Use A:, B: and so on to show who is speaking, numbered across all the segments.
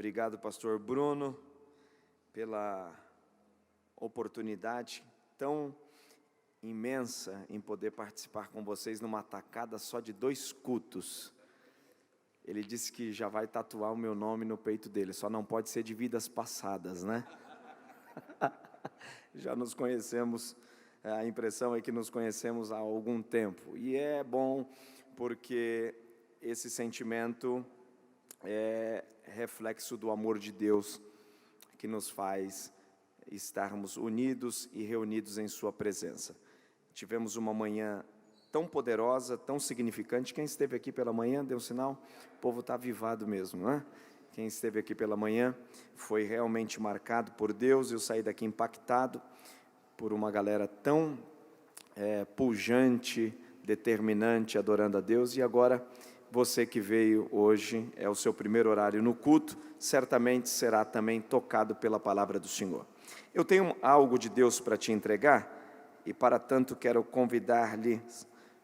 A: Obrigado, pastor Bruno, pela oportunidade tão imensa em poder participar com vocês numa tacada só de 2 cultos. Ele disse que já vai tatuar o meu nome no peito dele, só não pode ser de vidas passadas, né? Já nos conhecemos, a impressão é que nos conhecemos há algum tempo. E é bom porque esse sentimento é reflexo do amor de Deus que nos faz estarmos unidos e reunidos em sua presença. Tivemos uma manhã tão poderosa, tão significante. Quem esteve aqui pela manhã, deu um sinal? O povo está avivado mesmo, não é? Quem esteve aqui pela manhã foi realmente marcado por Deus. Eu saí daqui impactado por uma galera tão pujante, determinante, adorando a Deus. E agora, você que veio hoje, é o seu primeiro horário no culto, certamente será também tocado pela palavra do Senhor. Eu tenho algo de Deus para te entregar, e para tanto quero convidar-lhe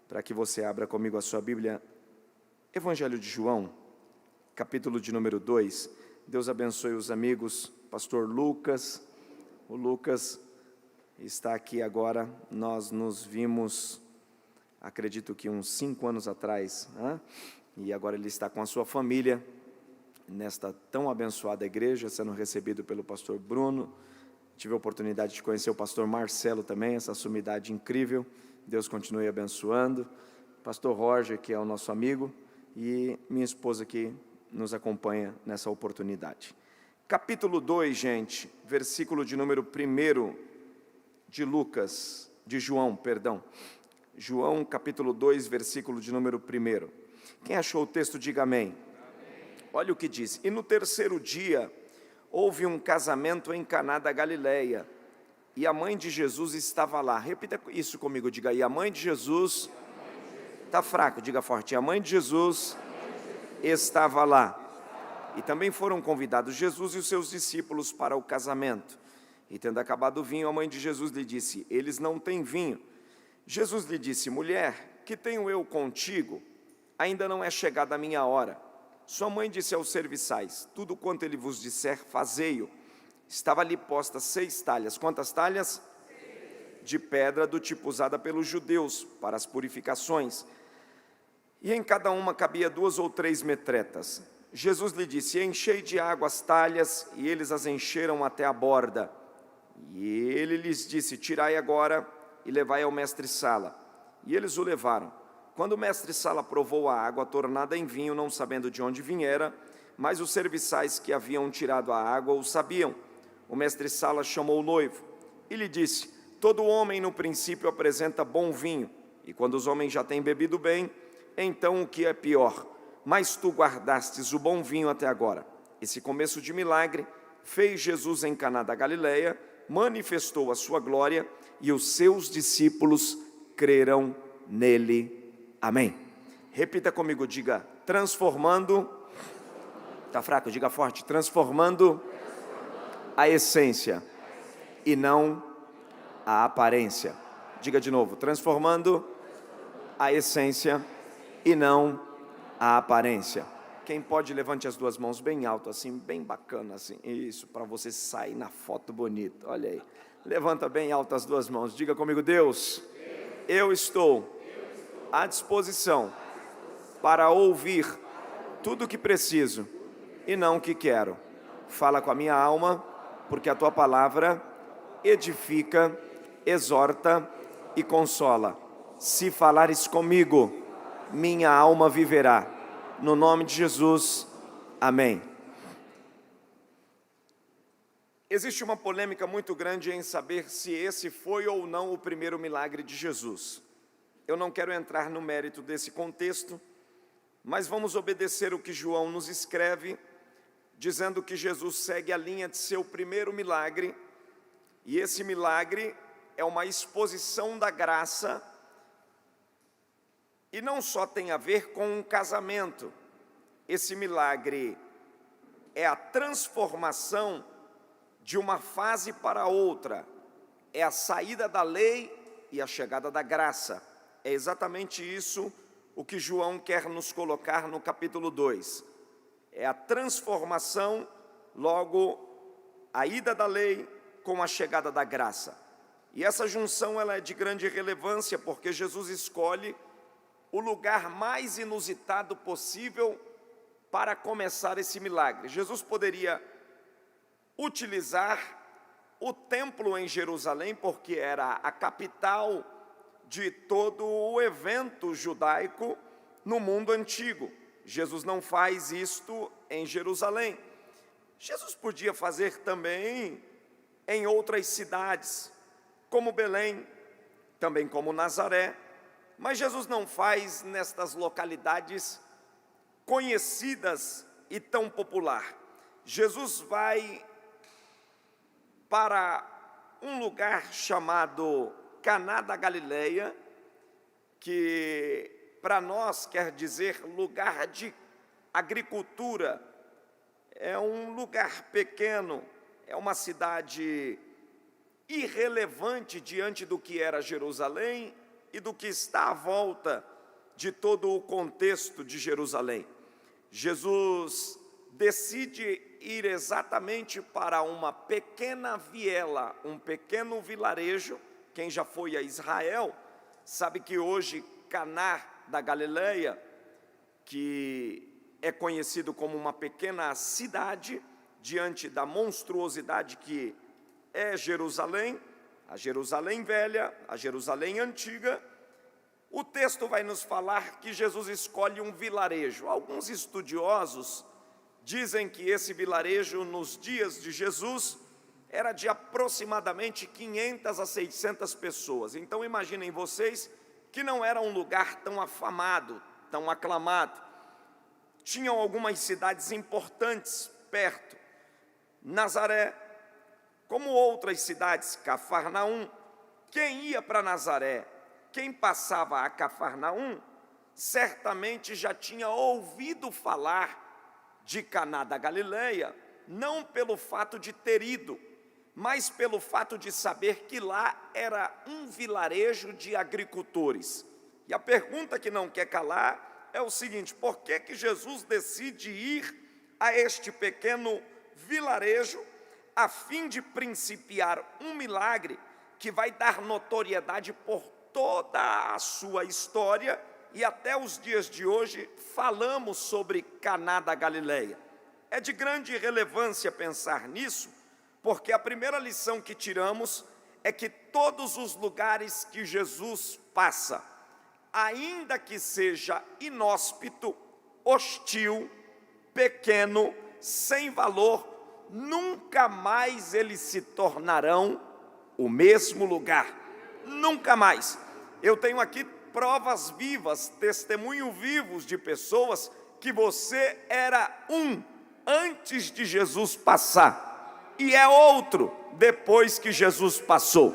A: para que você abra comigo a sua Bíblia, Evangelho de João, capítulo de número 2. Deus abençoe os amigos, pastor Lucas. O Lucas está aqui agora. Nós nos vimos, acredito que uns 5 anos atrás, e agora ele está com a sua família, nesta tão abençoada igreja, sendo recebido pelo pastor Bruno. Tive a oportunidade de conhecer o pastor Marcelo também, essa sumidade incrível. Deus continue abençoando. Pastor Roger, que é o nosso amigo, e minha esposa que nos acompanha nessa oportunidade. Capítulo 2, gente, versículo de número 1 de João, perdão. João, capítulo 2, versículo de número 1. Quem achou o texto, diga amém. Olha o que diz: e no 3º dia, houve um casamento em Caná da Galileia, e a mãe de Jesus estava lá. Repita isso comigo, diga aí, a mãe de Jesus, está fraco, diga forte, a mãe de Jesus estava lá. E também foram convidados Jesus e os seus discípulos para o casamento. E tendo acabado o vinho, a mãe de Jesus lhe disse: eles não têm vinho. Jesus lhe disse: mulher, que tenho eu contigo? Ainda não é chegada a minha hora. Sua mãe disse aos serviçais: tudo quanto ele vos disser, fazei-o. Estava ali postas 6 talhas. Quantas talhas? 6. De pedra do tipo usada pelos judeus para as purificações. E em cada uma cabia 2 ou 3 metretas. Jesus lhe disse: enchei de água as talhas, e eles as encheram até a borda. E ele lhes disse: tirai agora e levai ao mestre-sala. E eles o levaram. Quando o mestre-sala provou a água tornada em vinho, não sabendo de onde viera, mas os serviçais que haviam tirado a água o sabiam. O mestre-sala chamou o noivo e lhe disse: todo homem no princípio apresenta bom vinho, e quando os homens já têm bebido bem, então o que é pior? Mas tu guardastes o bom vinho até agora. Esse começo de milagre fez Jesus em Caná da Galileia, manifestou a sua glória, e os seus discípulos creram nele. Amém. Repita comigo, diga: transformando, está fraco, diga forte, transformando a essência e não a aparência. Diga de novo, transformando a essência e não a aparência. Quem pode, levante as 2 mãos bem alto, assim, bem bacana, assim, isso, para você sair na foto bonita, olha aí. Levanta bem alto as 2 mãos, diga comigo: Deus, eu estou à disposição para ouvir tudo o que preciso e não o que quero. Fala com a minha alma, porque a tua palavra edifica, exorta e consola. Se falares comigo, minha alma viverá. No nome de Jesus, amém. Existe uma polêmica muito grande em saber se esse foi ou não o primeiro milagre de Jesus. Eu não quero entrar no mérito desse contexto, mas vamos obedecer o que João nos escreve, dizendo que Jesus segue a linha de seu primeiro milagre, e esse milagre é uma exposição da graça, e não só tem a ver com um casamento. Esse milagre é a transformação de uma fase para outra, é a saída da lei e a chegada da graça. É exatamente isso o que João quer nos colocar no capítulo 2. É a transformação logo a ida da lei com a chegada da graça. E essa junção ela é de grande relevância, porque Jesus escolhe o lugar mais inusitado possível para começar esse milagre. Jesus poderia utilizar o templo em Jerusalém, porque era a capital de todo o evento judaico no mundo antigo. Jesus não faz isto em Jerusalém. Jesus podia fazer também em outras cidades, como Belém, também como Nazaré, mas Jesus não faz nestas localidades conhecidas e tão popular. Jesus vai para um lugar chamado Caná da Galileia, que para nós quer dizer lugar de agricultura. É um lugar pequeno, é uma cidade irrelevante diante do que era Jerusalém e do que está à volta de todo o contexto de Jerusalém. Jesus decide ir exatamente para uma pequena viela, um pequeno vilarejo. Quem já foi a Israel sabe que hoje Caná da Galileia, que é conhecido como uma pequena cidade, diante da monstruosidade que é Jerusalém, a Jerusalém velha, a Jerusalém antiga. O texto vai nos falar que Jesus escolhe um vilarejo. Alguns estudiosos dizem que esse vilarejo, nos dias de Jesus, era de aproximadamente 500 a 600 pessoas. Então imaginem vocês que não era um lugar tão afamado, tão aclamado. Tinham algumas cidades importantes perto. Nazaré, como outras cidades, Cafarnaum. Quem ia para Nazaré, quem passava a Cafarnaum, certamente já tinha ouvido falar de Caná da Galileia, não pelo fato de ter ido, mas pelo fato de saber que lá era um vilarejo de agricultores. E a pergunta que não quer calar é o seguinte: por que que Jesus decide ir a este pequeno vilarejo a fim de principiar um milagre que vai dar notoriedade por toda a sua história, e até os dias de hoje falamos sobre Caná da Galileia? É de grande relevância pensar nisso, porque a primeira lição que tiramos é que todos os lugares que Jesus passa, ainda que seja inóspito, hostil, pequeno, sem valor, nunca mais eles se tornarão o mesmo lugar. Nunca mais. Eu tenho aqui provas vivas, testemunho vivos de pessoas que você era um antes de Jesus passar e é outro depois que Jesus passou.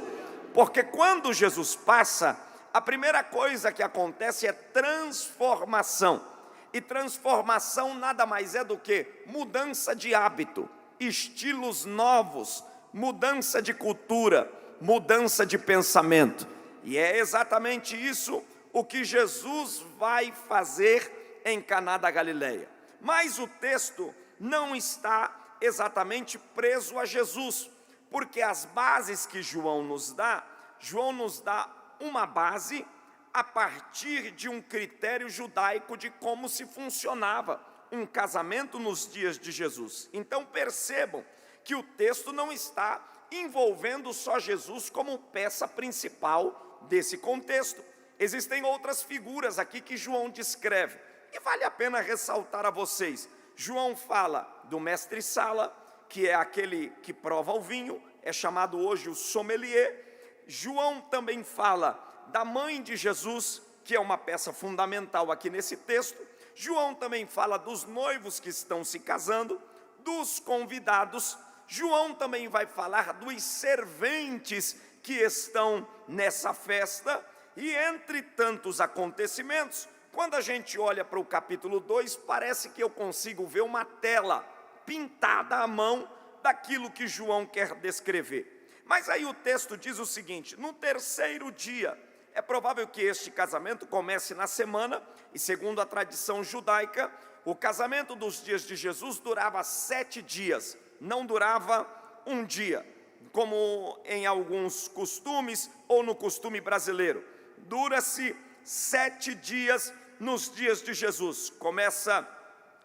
A: Porque quando Jesus passa, a primeira coisa que acontece é transformação. E transformação nada mais é do que mudança de hábito, estilos novos, mudança de cultura, mudança de pensamento. E é exatamente isso o que Jesus vai fazer em Caná da Galileia. Mas o texto não está exatamente preso a Jesus, porque as bases que João nos dá uma base a partir de um critério judaico de como se funcionava um casamento nos dias de Jesus. Então percebam que o texto não está envolvendo só Jesus como peça principal desse contexto. Existem outras figuras aqui que João descreve, e vale a pena ressaltar a vocês. João fala do mestre-sala, que é aquele que prova o vinho, é chamado hoje o sommelier. João também fala da mãe de Jesus, que é uma peça fundamental aqui nesse texto. João também fala dos noivos que estão se casando, dos convidados. João também vai falar dos serventes que estão nessa festa. E entre tantos acontecimentos, quando a gente olha para o capítulo 2, parece que eu consigo ver uma tela pintada à mão daquilo que João quer descrever. Mas aí o texto diz o seguinte: no terceiro dia, é provável que este casamento comece na semana, e segundo a tradição judaica, O casamento dos dias de Jesus durava 7 dias, não durava um dia, como em alguns costumes ou no costume brasileiro. Dura-se 7 dias nos dias de Jesus. Começa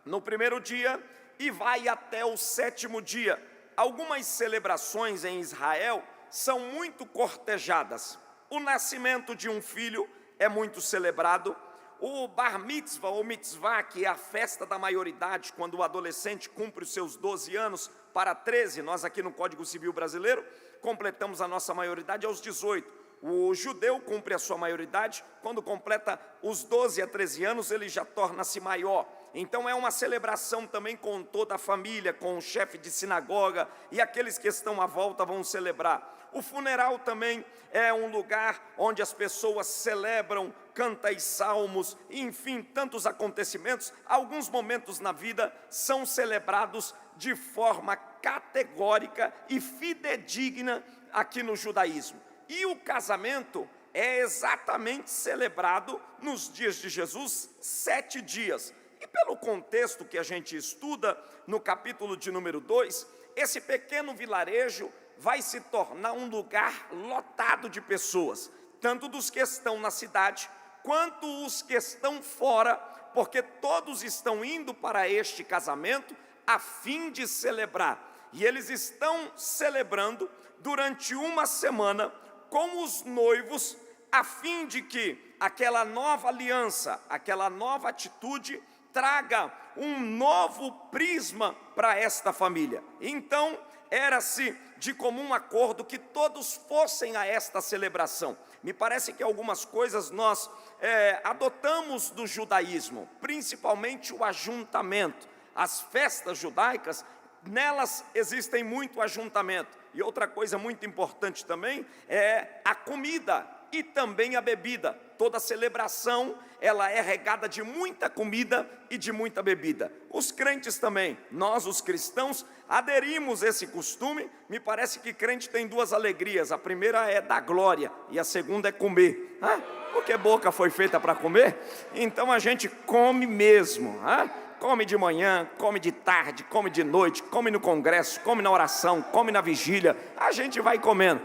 A: no primeiro dia e vai até o 7º dia. Algumas celebrações em Israel são muito cortejadas. O nascimento de um filho é muito celebrado. O bar mitzvah ou mitzvah, que é a festa da maioridade, quando o adolescente cumpre os seus 12 anos para 13, nós aqui no Código Civil Brasileiro completamos a nossa maioridade aos 18. O judeu cumpre a sua maioridade, quando completa os 12 a 13 anos, ele já torna-se maior. Então é uma celebração também com toda a família, com o chefe de sinagoga, e aqueles que estão à volta vão celebrar. O funeral também é um lugar onde as pessoas celebram, cantam salmos, enfim, tantos acontecimentos. Alguns momentos na vida são celebrados de forma categórica e fidedigna aqui no judaísmo. E o casamento é exatamente celebrado nos dias de Jesus, 7 dias. E pelo contexto que a gente estuda no capítulo de número 2, esse pequeno vilarejo vai se tornar um lugar lotado de pessoas, tanto dos que estão na cidade, quanto os que estão fora, porque todos estão indo para este casamento a fim de celebrar. E eles estão celebrando durante uma semana com os noivos, a fim de que aquela nova aliança, aquela nova atitude, traga um novo prisma para esta família. Então, era-se de comum acordo que todos fossem a esta celebração. Me parece que algumas coisas nós adotamos do judaísmo, principalmente o ajuntamento. As festas judaicas, nelas existem muito ajuntamento. E outra coisa muito importante também é a comida e também a bebida. Toda celebração, ela é regada de muita comida e de muita bebida. Os crentes também, nós os cristãos, aderimos a esse costume. Me parece que crente tem 2 alegrias. A primeira é dar glória e a segunda é comer. Porque boca foi feita para comer, então a gente come mesmo. Come de manhã, come de tarde, come de noite, come no congresso, come na oração, come na vigília. A gente vai comendo,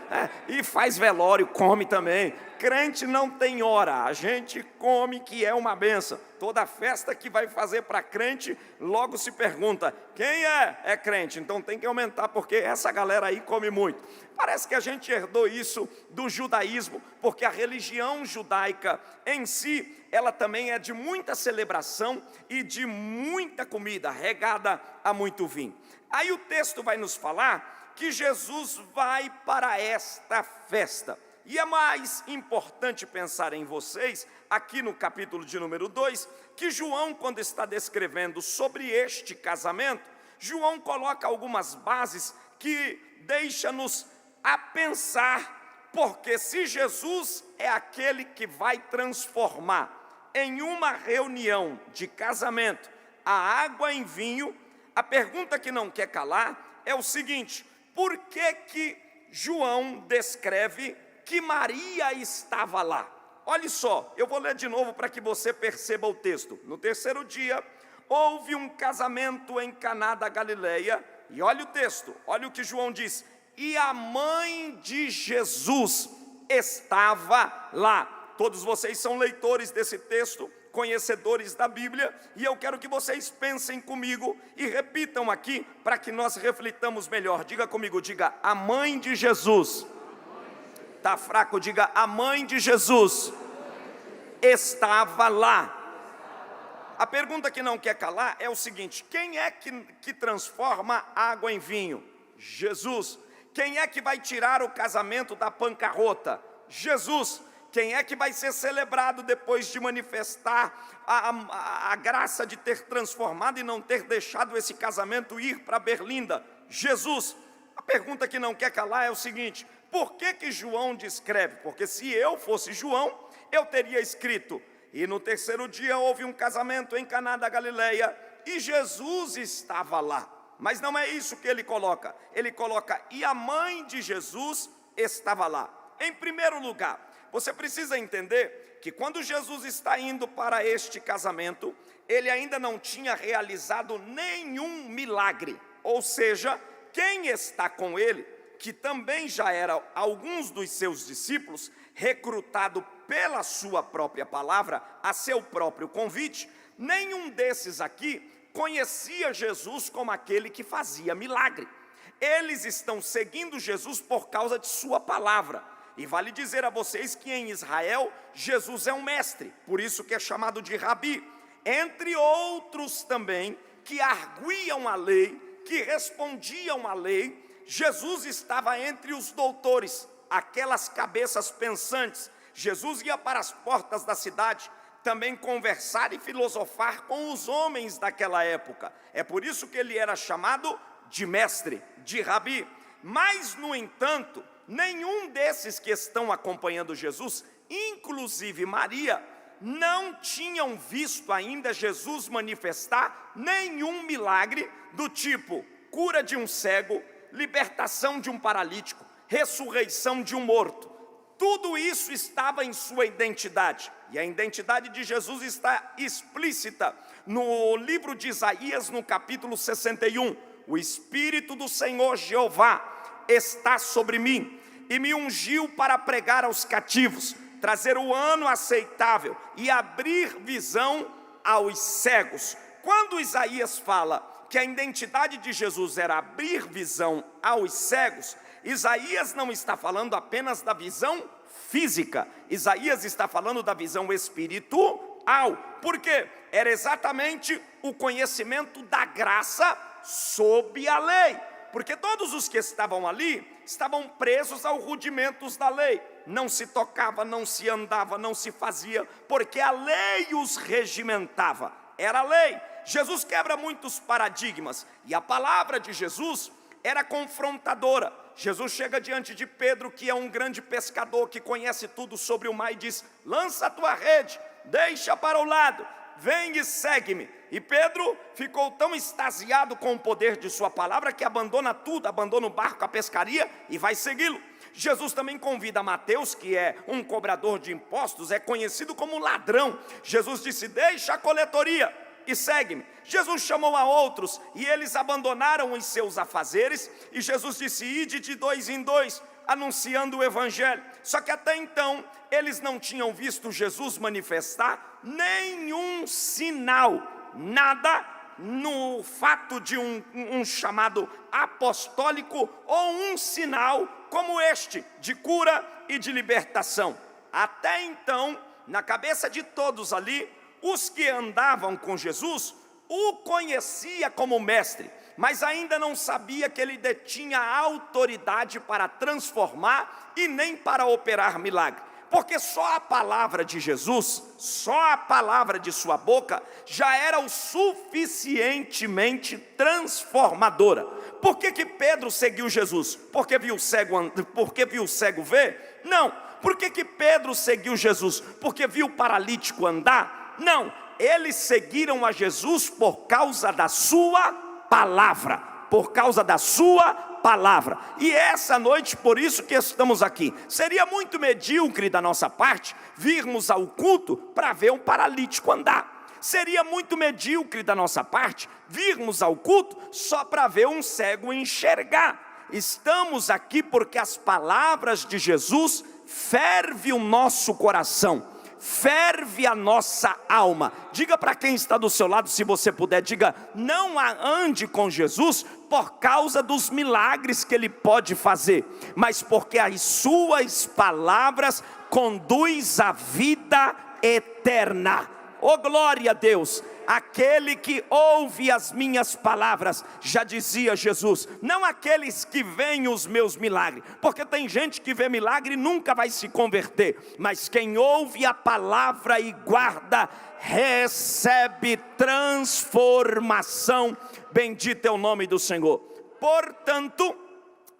A: e faz velório, come também. Crente não tem hora, a gente come, que é uma benção. Toda festa que vai fazer para crente, logo se pergunta, quem é crente? Então tem que aumentar, porque essa galera aí come muito. Parece que a gente herdou isso do judaísmo, porque a religião judaica em si, ela também é de muita celebração e de muita comida, regada a muito vinho. Aí o texto vai nos falar que Jesus vai para esta festa. E é mais importante pensar em vocês, aqui no capítulo de número 2, que João, quando está descrevendo sobre este casamento, João coloca algumas bases que deixam-nos a pensar, porque se Jesus é aquele que vai transformar em uma reunião de casamento a água em vinho, a pergunta que não quer calar é o seguinte: por que João descreve que Maria estava lá? Olha só, eu vou ler de novo para que você perceba o texto. No 3º dia, houve um casamento em Caná da Galileia, e olha o texto, olha o que João diz: e a mãe de Jesus estava lá. Todos vocês são leitores desse texto, conhecedores da Bíblia, e eu quero que vocês pensem comigo e repitam aqui para que nós reflitamos melhor. Diga comigo, diga: a mãe de Jesus. Está fraco, diga: a mãe de Jesus estava lá. A pergunta que não quer calar é o seguinte: quem é que transforma água em vinho? Jesus. Quem é que vai tirar o casamento da bancarrota? Jesus. Quem é que vai ser celebrado depois de manifestar a graça de ter transformado e não ter deixado esse casamento ir para Berlinda? Jesus. A pergunta que não quer calar é o seguinte: por que João descreve? Porque se eu fosse João, eu teria escrito: e no 3º dia houve um casamento em Caná da Galileia, e Jesus estava lá. Mas não é isso que ele coloca. Ele coloca: e a mãe de Jesus estava lá. Em primeiro lugar, você precisa entender que quando Jesus está indo para este casamento, ele ainda não tinha realizado nenhum milagre. Ou seja, quem está com ele, que também já era alguns dos seus discípulos, recrutado pela sua própria palavra, a seu próprio convite, nenhum desses aqui conhecia Jesus como aquele que fazia milagre. Eles estão seguindo Jesus por causa de sua palavra. E vale dizer a vocês que em Israel, Jesus é um mestre, por isso que é chamado de Rabi. Entre outros também, que arguiam a lei, que respondiam à lei, Jesus estava entre os doutores, aquelas cabeças pensantes. Jesus ia para as portas da cidade, também conversar e filosofar com os homens daquela época. É por isso que ele era chamado de mestre, de Rabi. Mas, no entanto, nenhum desses que estão acompanhando Jesus, inclusive Maria, não tinham visto ainda Jesus manifestar nenhum milagre do tipo cura de um cego, libertação de um paralítico, ressurreição de um morto. Tudo isso estava em sua identidade, e a identidade de Jesus está explícita no livro de Isaías, no capítulo 61. O Espírito do Senhor Jeová está sobre mim, e me ungiu para pregar aos cativos, trazer o ano aceitável e abrir visão aos cegos. Quando Isaías fala que a identidade de Jesus era abrir visão aos cegos, Isaías não está falando apenas da visão física, Isaías está falando da visão espiritual, porque era exatamente o conhecimento da graça sob a lei, porque todos os que estavam ali estavam presos aos rudimentos da lei, não se tocava, não se andava, não se fazia, porque a lei os regimentava, era a lei. Jesus quebra muitos paradigmas, e a palavra de Jesus era confrontadora. Jesus chega diante de Pedro, que é um grande pescador, que conhece tudo sobre o mar, e diz: lança a tua rede, deixa para o lado, vem e segue-me. E Pedro ficou tão extasiado com o poder de sua palavra, que abandona tudo, abandona o barco, a pescaria, e vai segui-lo. Jesus também convida Mateus, que é um cobrador de impostos, é conhecido como ladrão. Jesus disse: deixa a coletoria e segue-me. Jesus chamou a outros, e eles abandonaram os seus afazeres, e Jesus disse: ide de dois em dois, anunciando o evangelho. Só que até então, eles não tinham visto Jesus manifestar nenhum sinal, nada no fato de um chamado apostólico, ou um sinal como este, de cura e de libertação. Até então, na cabeça de todos ali, os que andavam com Jesus o conhecia como mestre, mas ainda não sabia que ele detinha autoridade para transformar e nem para operar milagre, porque só a palavra de Jesus, só a palavra de sua boca já era o suficientemente transformadora. Por que Pedro seguiu Jesus? Porque viu o cego ver? Não. Por que Pedro seguiu Jesus? Porque viu o paralítico andar? Não, eles seguiram a Jesus por causa da sua palavra, por causa da sua palavra. E essa noite, por isso que estamos aqui. Seria muito medíocre da nossa parte virmos ao culto para ver um paralítico andar. Seria muito medíocre da nossa parte virmos ao culto só para ver um cego enxergar. Estamos aqui porque as palavras de Jesus fervem o nosso coração, ferve a nossa alma. Diga para quem está do seu lado, se você puder, diga: não ande com Jesus por causa dos milagres que Ele pode fazer, mas porque as suas palavras conduz à vida eterna. Oh, glória a Deus! Aquele que ouve as minhas palavras, já dizia Jesus, não aqueles que veem os meus milagres, porque tem gente que vê milagre e nunca vai se converter, mas quem ouve a palavra e guarda, recebe transformação. Bendito é o nome do Senhor. Portanto,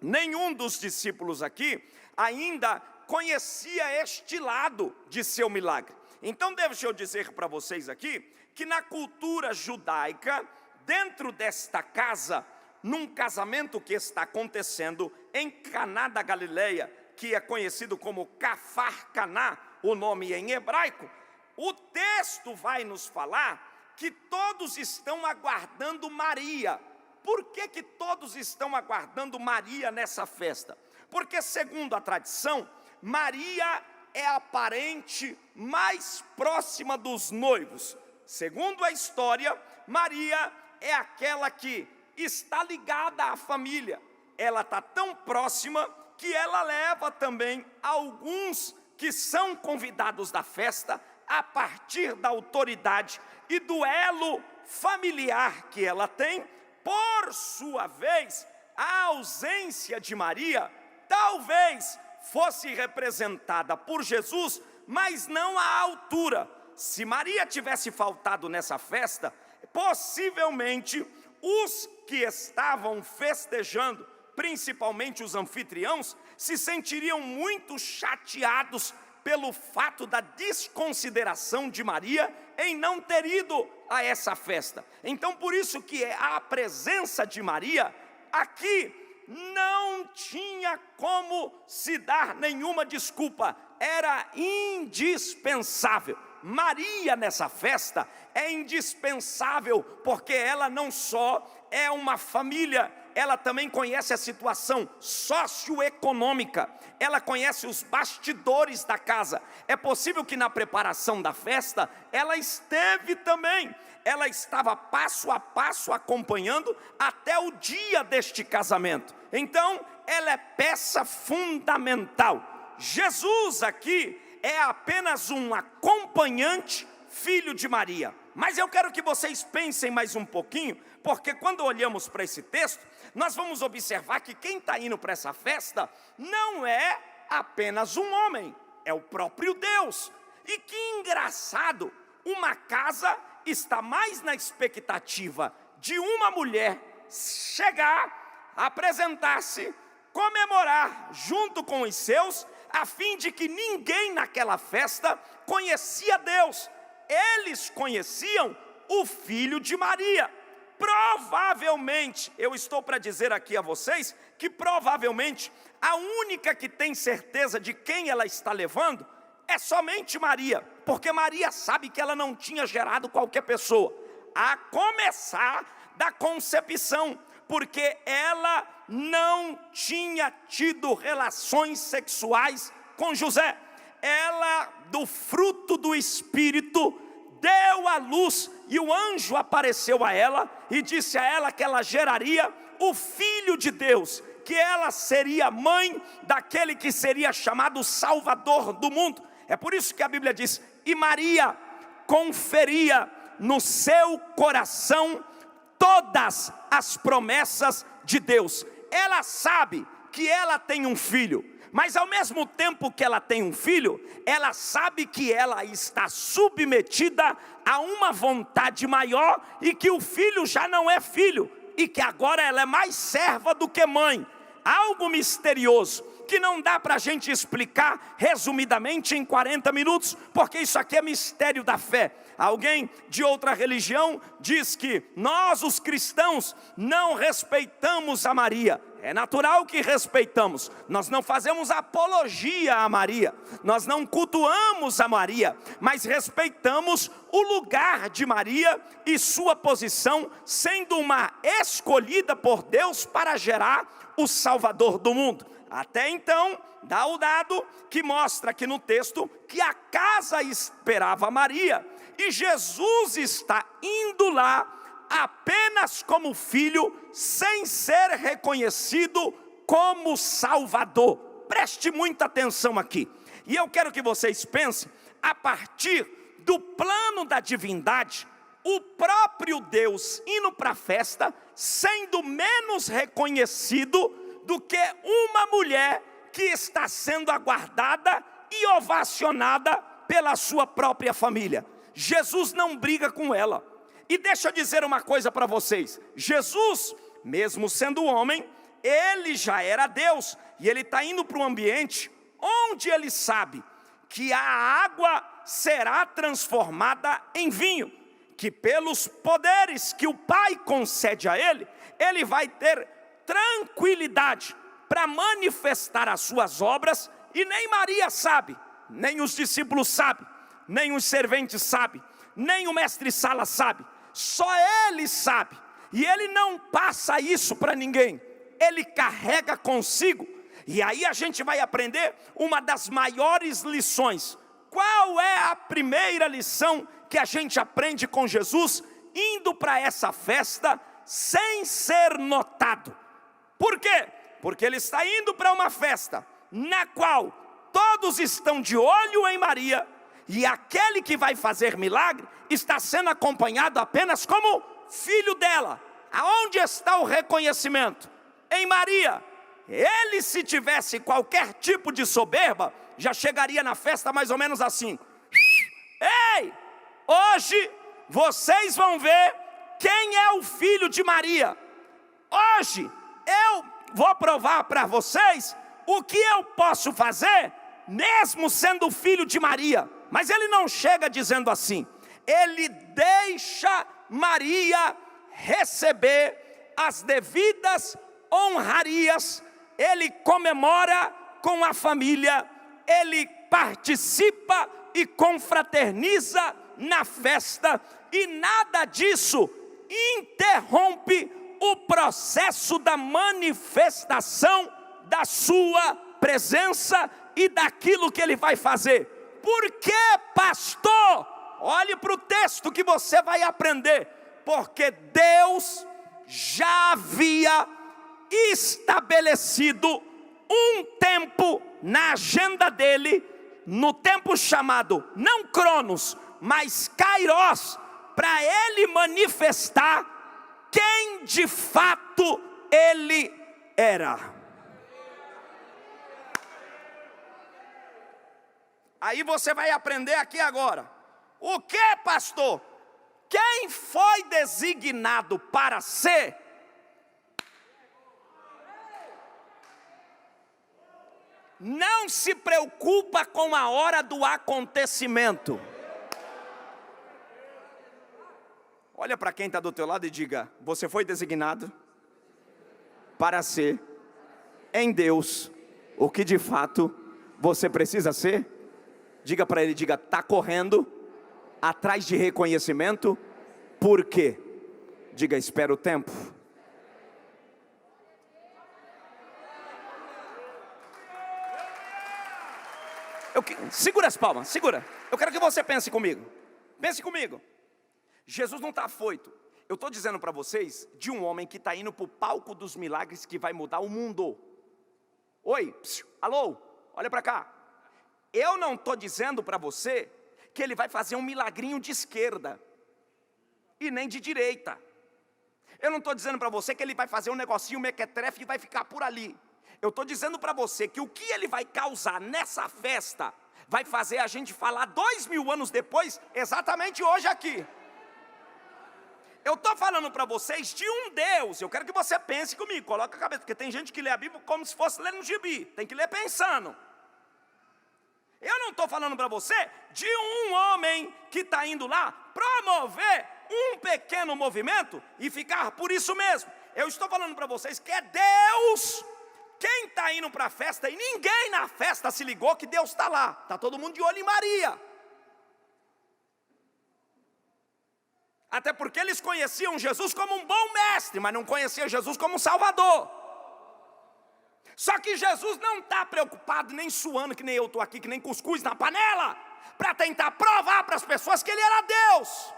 A: nenhum dos discípulos aqui ainda conhecia este lado de seu milagre. Então deixa eu dizer para vocês aqui, que na cultura judaica, dentro desta casa, num casamento que está acontecendo em Caná da Galileia, que é conhecido como Cafar Caná, o nome em hebraico, o texto vai nos falar que todos estão aguardando Maria. Por que todos estão aguardando Maria nessa festa? Porque, segundo a tradição, Maria é a parente mais próxima dos noivos. Segundo a história, Maria é aquela que está ligada à família. Ela está tão próxima que ela leva também alguns que são convidados da festa a partir da autoridade e do elo familiar que ela tem. Por sua vez, a ausência de Maria talvez fosse representada por Jesus, mas não à altura. Se Maria tivesse faltado nessa festa, possivelmente os que estavam festejando, principalmente os anfitriãos, se sentiriam muito chateados pelo fato da desconsideração de Maria em não ter ido a essa festa. Então, por isso que a presença de Maria aqui não tinha como se dar nenhuma desculpa, era indispensável. Maria nessa festa é indispensável, porque ela não só é uma família, ela também conhece a situação socioeconômica, ela conhece os bastidores da casa. É possível que na preparação da festa, ela esteve também, ela estava passo a passo acompanhando até o dia deste casamento. Então, ela é peça fundamental. Jesus aqui é apenas um acompanhante, filho de Maria. Mas eu quero que vocês pensem mais um pouquinho, porque quando olhamos para esse texto, nós vamos observar que quem está indo para essa festa não é apenas um homem, é o próprio Deus. E que engraçado, uma casa está mais na expectativa de uma mulher chegar, apresentar-se, comemorar junto com os seus, a fim de que ninguém naquela festa conhecia Deus. Eles conheciam o filho de Maria. Provavelmente, eu estou para dizer aqui a vocês, que provavelmente a única que tem certeza de quem ela está levando é somente Maria, porque Maria sabe que ela não tinha gerado qualquer pessoa, a começar da concepção, porque ela não tinha tido relações sexuais com José. Ela, do fruto do Espírito, deu à luz, e o anjo apareceu a ela e disse a ela que ela geraria o Filho de Deus, que ela seria mãe daquele que seria chamado Salvador do mundo. É por isso que a Bíblia diz: e Maria conferia no seu coração todas as promessas de Deus. Ela sabe que ela tem um filho, mas ao mesmo tempo que ela tem um filho, ela sabe que ela está submetida a uma vontade maior, e que o filho já não é filho, e que agora ela é mais serva do que mãe. Algo misterioso, que não dá para a gente explicar resumidamente em 40 minutos, porque isso aqui é mistério da fé. Alguém de outra religião diz que nós, os cristãos, não respeitamos a Maria. É natural que respeitamos, nós não fazemos apologia a Maria, nós não cultuamos a Maria, mas respeitamos o lugar de Maria e sua posição, sendo uma escolhida por Deus para gerar o Salvador do mundo. Até então, dá o dado que mostra aqui no texto que a casa esperava Maria, e Jesus está indo lá apenas como filho, sem ser reconhecido como Salvador. Preste muita atenção aqui, e eu quero que vocês pensem, a partir do plano da divindade, o próprio Deus indo para a festa, sendo menos reconhecido do que uma mulher que está sendo aguardada e ovacionada pela sua própria família. Jesus não briga com ela. E deixa eu dizer uma coisa para vocês: Jesus, mesmo sendo homem, ele já era Deus, e ele está indo para um ambiente onde ele sabe que a água será transformada em vinho, que pelos poderes que o Pai concede a ele, ele vai ter tranquilidade para manifestar as suas obras, e nem Maria sabe, nem os discípulos sabem, nem os serventes sabem, nem o mestre-sala sabe, só ele sabe. E ele não passa isso para ninguém, ele carrega consigo. E aí a gente vai aprender uma das maiores lições. Qual é a primeira lição que a gente aprende com Jesus, indo para essa festa sem ser notado? Por quê? Porque ele está indo para uma festa na qual todos estão de olho em Maria, e aquele que vai fazer milagre está sendo acompanhado apenas como filho dela. Aonde está o reconhecimento? Em Maria. Ele, se tivesse qualquer tipo de soberba, já chegaria na festa mais ou menos assim: ei, hoje vocês vão ver quem é o filho de Maria. Hoje eu vou provar para vocês o que eu posso fazer, mesmo sendo filho de Maria. Mas ele não chega dizendo assim, ele deixa Maria receber as devidas honrarias, ele comemora com a família, ele participa e confraterniza na festa, e nada disso interrompe o processo da manifestação da sua presença e daquilo que ele vai fazer. Por que, pastor? Olhe para o texto que você vai aprender. Porque Deus já havia estabelecido um tempo na agenda dele, no tempo chamado, não Cronos, mas Kairos, para ele manifestar quem de fato ele era. Aí você vai aprender aqui agora. O que, pastor? Quem foi designado para ser? Não se preocupa com a hora do acontecimento. Olha para quem está do teu lado e diga: você foi designado para ser em Deus o que de fato você precisa ser. Diga para ele, diga, está correndo atrás de reconhecimento, por quê? Diga, espera o tempo. Segura as palmas, segura. Eu quero que você pense comigo. Pense comigo. Jesus não está afoito. Eu estou dizendo para vocês de um homem que está indo para o palco dos milagres que vai mudar o mundo. Oi, alô, olha para cá. Eu não estou dizendo para você que ele vai fazer um milagrinho de esquerda e nem de direita. Eu não estou dizendo para você que ele vai fazer um negocinho mequetrefe e vai ficar por ali. Eu estou dizendo para você que o que ele vai causar nessa festa vai fazer a gente falar 2000 anos depois, exatamente hoje aqui. Eu estou falando para vocês de um Deus. Eu quero que você pense comigo, coloca a cabeça, porque tem gente que lê a Bíblia como se fosse ler no gibi. Tem que ler pensando. Eu não estou falando para você de um homem que está indo lá promover um pequeno movimento e ficar por isso mesmo. Eu estou falando para vocês que é Deus quem está indo para a festa, e ninguém na festa se ligou que Deus está lá. Está todo mundo de olho em Maria. Até porque eles conheciam Jesus como um bom mestre, mas não conheciam Jesus como um salvador. Só que Jesus não está preocupado, nem suando, que nem eu estou aqui, que nem cuscuz na panela, para tentar provar para as pessoas que ele era Deus.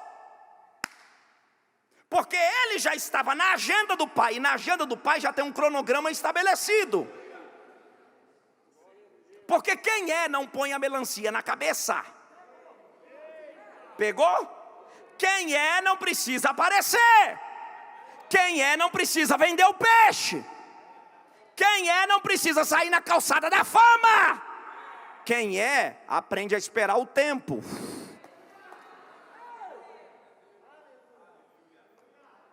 A: Porque ele já estava na agenda do Pai, e na agenda do Pai já tem um cronograma estabelecido. Porque quem não põe a melancia na cabeça? Pegou? Quem não precisa aparecer. Quem não precisa vender o peixe. Quem não precisa sair na calçada da fama. Quem aprende a esperar o tempo.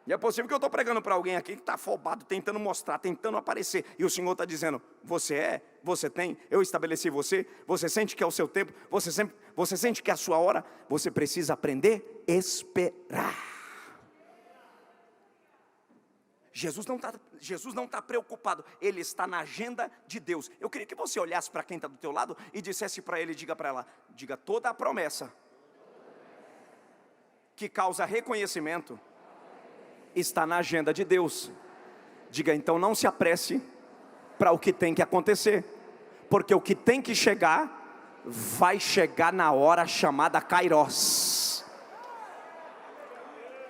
A: E é possível que eu estou pregando para alguém aqui que está afobado, tentando mostrar, tentando aparecer. E o Senhor está dizendo, você você tem, eu estabeleci você sente que é o seu tempo, você sente que é a sua hora, você precisa aprender a esperar. Jesus não está preocupado, ele está na agenda de Deus. Eu queria que você olhasse para quem está do teu lado e dissesse para ele, diga para ela, diga, toda a promessa que causa reconhecimento está na agenda de Deus. Diga, então não se apresse para o que tem que acontecer, porque o que tem que chegar, vai chegar na hora chamada Kairos.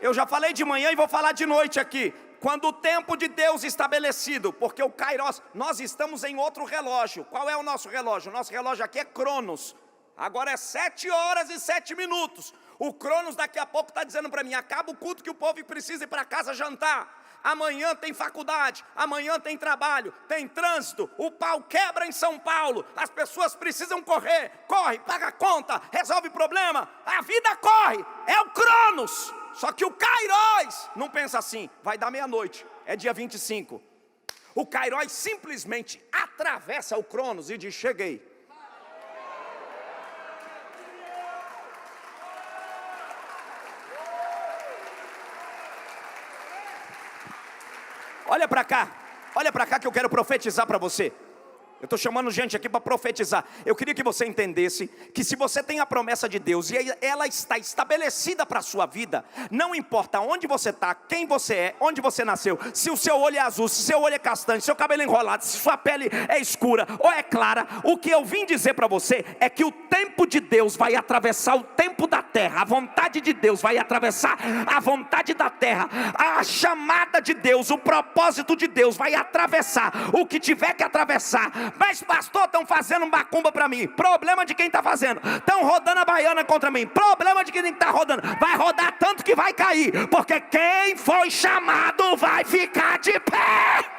A: Eu já falei de manhã e vou falar de noite aqui. Quando o tempo de Deus estabelecido, porque o Kairos, nós estamos em outro relógio. Qual é o nosso relógio? O nosso relógio aqui é Cronos. Agora é 7h07. O Cronos daqui a pouco está dizendo para mim, acaba o culto que o povo precisa ir para casa jantar. Amanhã tem faculdade, amanhã tem trabalho, tem trânsito, o pau quebra em São Paulo, as pessoas precisam correr, corre, paga conta, resolve problema, a vida corre, é o Cronos. Só que o Kairos não pensa assim, vai dar meia-noite, é dia 25. O Kairos simplesmente atravessa o Cronos e diz, cheguei. Olha para cá que eu quero profetizar para você. Eu estou chamando gente aqui para profetizar. Eu queria que você entendesse que se você tem a promessa de Deus e ela está estabelecida para a sua vida, não importa onde você está, quem você é, onde você nasceu, se o seu olho é azul, se o seu olho é castanho, se o seu cabelo é enrolado, se sua pele é escura ou é clara, o que eu vim dizer para você é que o tempo de Deus vai atravessar o tempo da terra, a vontade de Deus vai atravessar a vontade da terra, a chamada de Deus, o propósito de Deus vai atravessar o que tiver que atravessar. Mas pastor, estão fazendo macumba para mim. Problema de quem está fazendo. Estão rodando a baiana contra mim. Problema de quem está rodando. Vai rodar tanto que vai cair, porque quem foi chamado vai ficar de pé.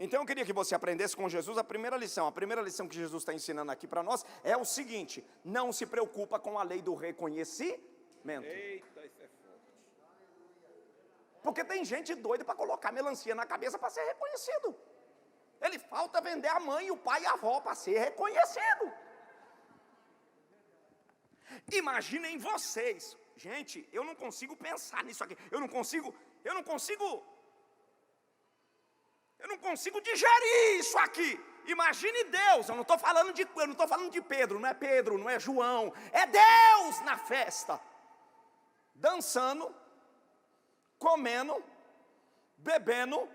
A: Então eu queria que você aprendesse com Jesus a primeira lição que Jesus está ensinando aqui para nós é o seguinte: não se preocupa com a lei do reconhecimento.
B: Eita, isso é forte.
A: Porque tem gente doida para colocar melancia na cabeça para ser reconhecido. Ele falta vender a mãe, o pai e a avó para ser reconhecido. Imaginem vocês, gente, eu não consigo pensar nisso aqui. Eu não consigo digerir isso aqui. Imagine Deus. Eu não estou falando de Pedro, não é João, é Deus na festa, dançando, comendo, bebendo,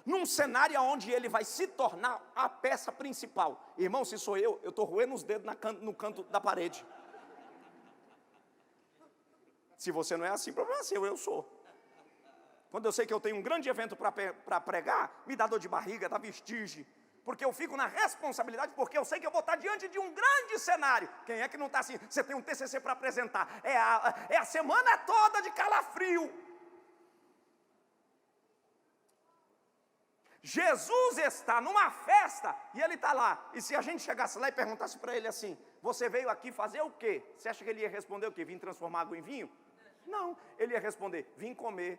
A: num cenário onde ele vai se tornar a peça principal. Irmão, se sou eu estou roendo os dedos no canto da parede. Se você não é assim, problema é seu, eu sou. Quando eu sei que eu tenho um grande evento para pregar, me dá dor de barriga, dá vestígio. Porque eu fico na responsabilidade, porque eu sei que eu vou estar diante de um grande cenário. Quem é que não está assim? Você tem um TCC para apresentar. É a semana toda de calafrio. Jesus está numa festa e ele está lá. E se a gente chegasse lá e perguntasse para ele assim, você veio aqui fazer o quê? Você acha que ele ia responder o quê? Vim transformar água em vinho? Não, ele ia responder, vim comer,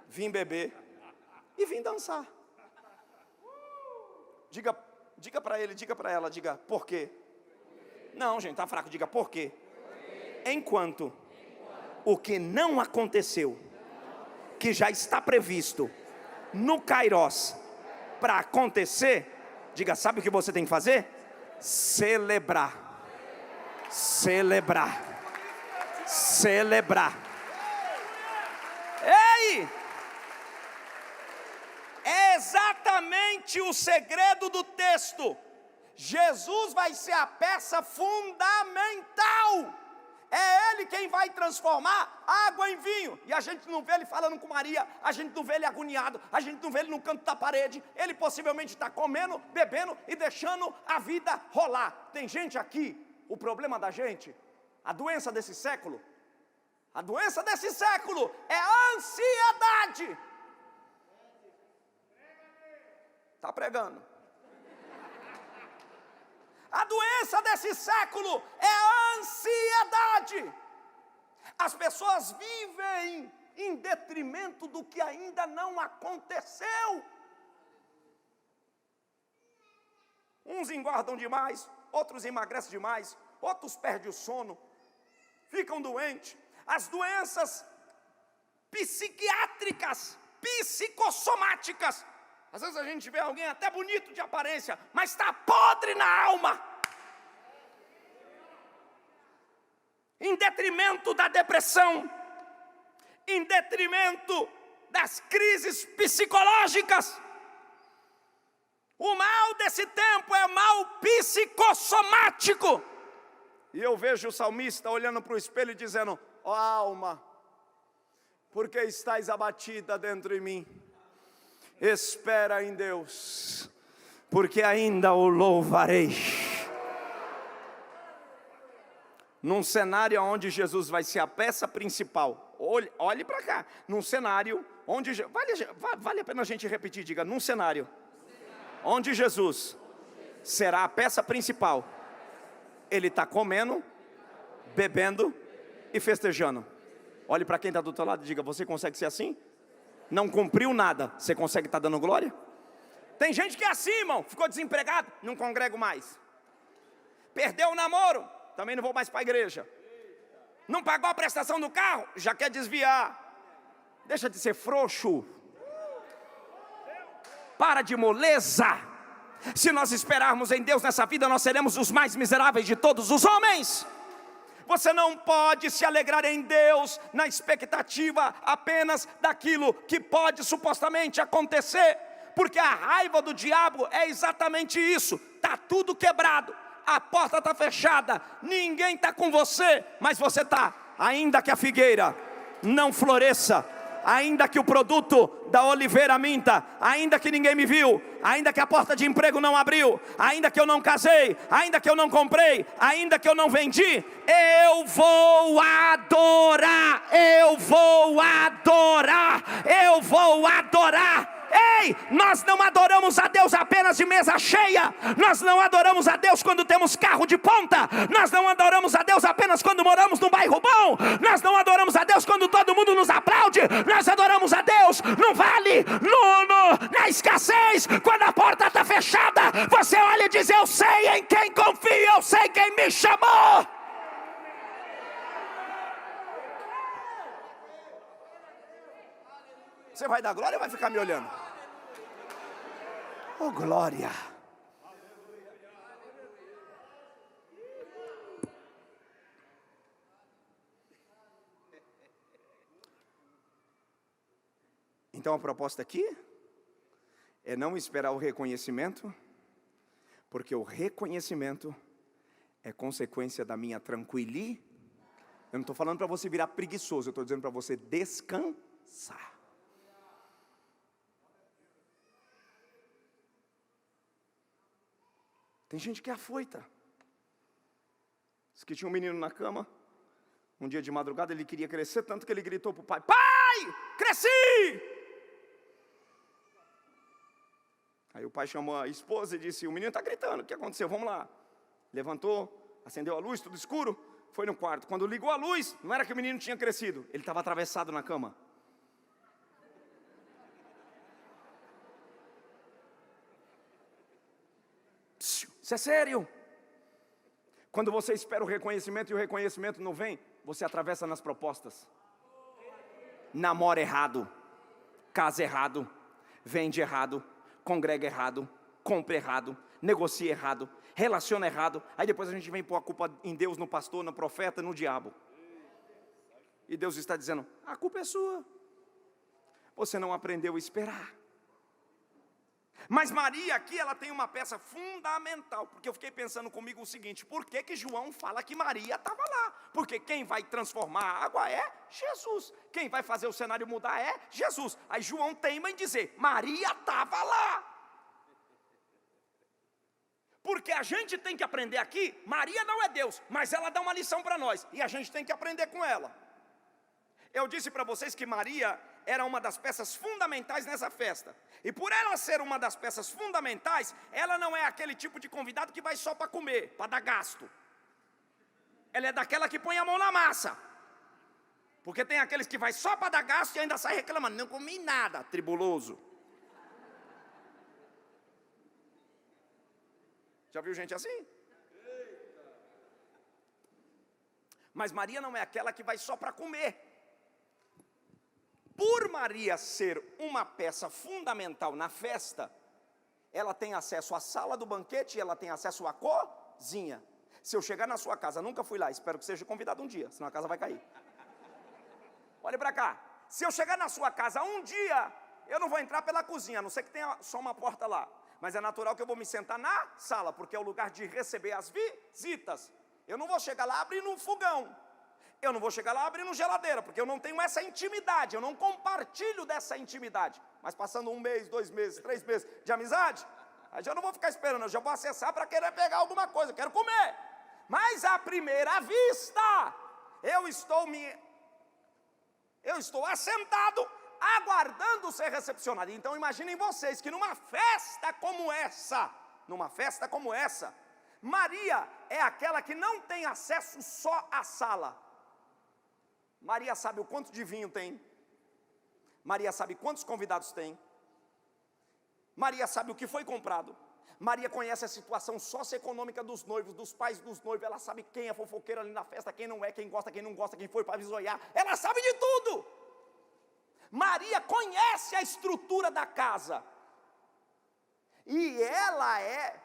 A: vim beber e vim dançar. Diga para ele, diga para ela, diga, por quê? Não, gente, tá fraco, diga, por quê? Enquanto o que não aconteceu, que já está previsto no Kairos para acontecer, diga, sabe o que você tem que fazer? Celebrar. Celebrar. Celebrar. Ei! É exatamente o segredo do texto. Jesus vai ser a peça fundamental. É Ele quem vai transformar água em vinho. E a gente não vê Ele falando com Maria, a gente não vê Ele agoniado, a gente não vê Ele no canto da parede. Ele possivelmente está comendo, bebendo e deixando a vida rolar. Tem gente aqui, o problema da gente, a doença desse século é a ansiedade. Está pregando. A doença desse século é a ansiedade. As pessoas vivem em detrimento do que ainda não aconteceu. Uns engordam demais, outros emagrecem demais, outros perdem o sono, ficam doentes. As doenças psiquiátricas, psicossomáticas. Às vezes a gente vê alguém até bonito de aparência, mas está podre na alma. Em detrimento da depressão, em detrimento das crises psicológicas. O mal desse tempo é mal psicossomático. E eu vejo o salmista olhando para o espelho e dizendo: ó alma, por que estás abatida dentro de mim? Espera em Deus, porque ainda o louvarei. Num cenário onde Jesus vai ser a peça principal. Olhe para cá. Num cenário onde... Vale a pena a gente repetir, diga, num cenário onde Jesus será a peça principal. Ele está comendo, bebendo e festejando. Olhe para quem está do outro lado e diga: você consegue ser assim? Não cumpriu nada, você consegue estar dando glória? Tem gente que é assim, irmão. Ficou desempregado, não congrego mais. Perdeu o namoro, também não vou mais para a igreja. Não pagou a prestação do carro, já quer desviar. Deixa de ser frouxo. Para de moleza. Se nós esperarmos em Deus nessa vida, nós seremos os mais miseráveis de todos os homens. Você não pode se alegrar em Deus na expectativa apenas daquilo que pode supostamente acontecer, porque a raiva do diabo é exatamente isso. Está tudo quebrado, a porta está fechada, ninguém está com você, mas você está. Ainda que a figueira não floresça, ainda que o produto da oliveira minta, ainda que ninguém me viu, ainda que a porta de emprego não abriu, ainda que eu não casei, ainda que eu não comprei, ainda que eu não vendi, eu vou adorar, eu vou adorar, eu vou adorar. Ei, nós não adoramos a Deus apenas de mesa cheia. Nós não adoramos a Deus quando temos carro de ponta. Nós não adoramos a Deus apenas quando moramos num bairro bom. Nós não adoramos a Deus quando todo mundo nos aplaude. Nós adoramos a Deus no vale, na escassez. Quando a porta está fechada, você olha e diz: eu sei em quem confio, eu sei quem me chamou. Você vai dar glória ou vai ficar me olhando? Oh, glória! Então a proposta aqui é não esperar o reconhecimento, porque o reconhecimento é consequência da minha tranquilidade. Eu não estou falando para você virar preguiçoso, eu estou dizendo para você descansar. Tem gente que é afoita. Diz que tinha um menino na cama, um dia de madrugada, ele queria crescer, tanto que ele gritou para o pai: pai, cresci! Aí o pai chamou a esposa e disse: o menino está gritando, o que aconteceu? Vamos lá. Levantou, acendeu a luz, tudo escuro, foi no quarto. Quando ligou a luz, não era que o menino tinha crescido, ele estava atravessado na cama. Isso é sério. Quando você espera o reconhecimento e o reconhecimento não vem, você atravessa nas propostas. Namora errado, casa errado, vende errado, congrega errado, compra errado, negocia errado, relaciona errado. Aí depois a gente vem pôr a culpa em Deus, no pastor, no profeta, no diabo. E Deus está dizendo: a culpa é sua. Você não aprendeu a esperar. Mas Maria aqui, ela tem uma peça fundamental, porque eu fiquei pensando comigo o seguinte: por que João fala que Maria estava lá? Porque quem vai transformar a água é Jesus, quem vai fazer o cenário mudar é Jesus. Aí João teima em dizer: Maria estava lá. Porque a gente tem que aprender aqui, Maria não é Deus, mas ela dá uma lição para nós, e a gente tem que aprender com ela. Eu disse para vocês que Maria era uma das peças fundamentais nessa festa. E por ela ser uma das peças fundamentais, ela não é aquele tipo de convidado que vai só para comer, para dar gasto. Ela é daquela que põe a mão na massa. Porque tem aqueles que vai só para dar gasto e ainda sai reclamando: não comi nada, tribuloso. Já viu gente assim? Mas Maria não é aquela que vai só para comer. Por Maria ser uma peça fundamental na festa, ela tem acesso à sala do banquete e ela tem acesso à cozinha. Se eu chegar na sua casa, nunca fui lá, espero que seja convidado um dia, senão a casa vai cair. Olhe para cá, se eu chegar na sua casa um dia, eu não vou entrar pela cozinha, a não ser que tenha só uma porta lá. Mas é natural que eu vou me sentar na sala, porque é o lugar de receber as visitas. Eu não vou chegar lá abrindo um fogão. Eu não vou chegar lá abrindo geladeira, porque eu não tenho essa intimidade, eu não compartilho dessa intimidade. Mas passando 1 mês, 2 meses, 3 meses de amizade, aí já não vou ficar esperando, eu já vou acessar para querer pegar alguma coisa, eu quero comer. Mas à primeira vista, eu estou assentado, aguardando ser recepcionado. Então imaginem vocês que numa festa como essa, Maria é aquela que não tem acesso só à sala. Maria sabe o quanto de vinho tem. Maria sabe quantos convidados tem. Maria sabe o que foi comprado. Maria conhece a situação socioeconômica dos noivos, dos pais dos noivos. Ela sabe quem é fofoqueiro ali na festa, quem não é, quem gosta, quem não gosta, quem foi para bisoiar. Ela sabe de tudo. Maria conhece a estrutura da casa. E ela é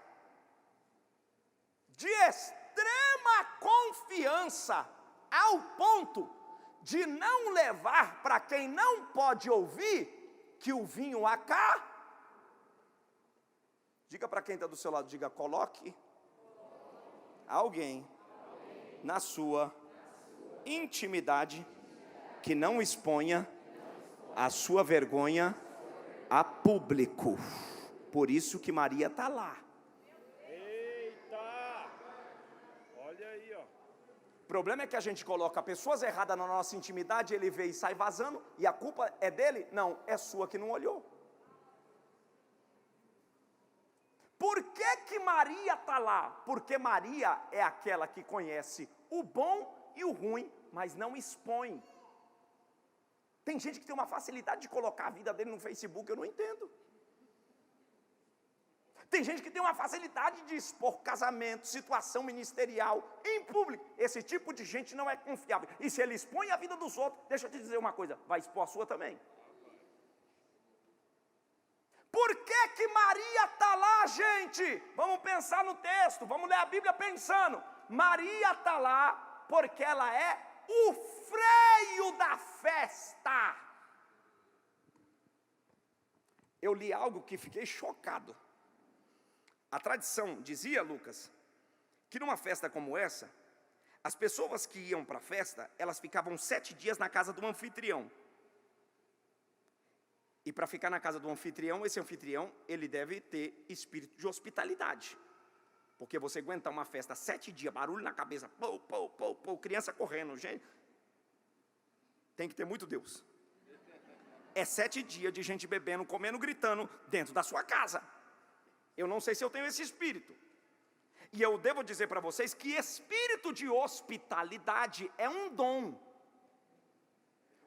A: de extrema confiança, ao ponto de não levar para quem não pode ouvir que o vinho acá. Diga para quem está do seu lado, diga: coloque alguém na sua intimidade que não exponha a sua vergonha a público. Por isso que Maria está lá.
B: Eita! Olha aí, ó.
A: O problema é que a gente coloca pessoas erradas na nossa intimidade, ele vê e sai vazando, e a culpa é dele? Não, é sua que não olhou. Por que Maria está lá? Porque Maria é aquela que conhece o bom e o ruim, mas não expõe. Tem gente que tem uma facilidade de colocar a vida dele no Facebook, eu não entendo. Tem gente que tem uma facilidade de expor casamento, situação ministerial, em público. Esse tipo de gente não é confiável. E se ele expõe a vida dos outros, deixa eu te dizer uma coisa, vai expor a sua também. Por que Maria está lá, gente? Vamos pensar no texto, vamos ler a Bíblia pensando. Maria está lá porque ela é o freio da festa. Eu li algo que fiquei chocado. A tradição dizia, Lucas, que numa festa como essa, as pessoas que iam para a festa, elas ficavam 7 dias na casa do anfitrião. E para ficar na casa do anfitrião, esse anfitrião, ele deve ter espírito de hospitalidade. Porque você aguentar uma festa 7 dias, barulho na cabeça, pô, criança correndo, gente. Tem que ter muito Deus. É 7 dias de gente bebendo, comendo, gritando dentro da sua casa. Eu não sei se eu tenho esse espírito. E eu devo dizer para vocês que espírito de hospitalidade é um dom.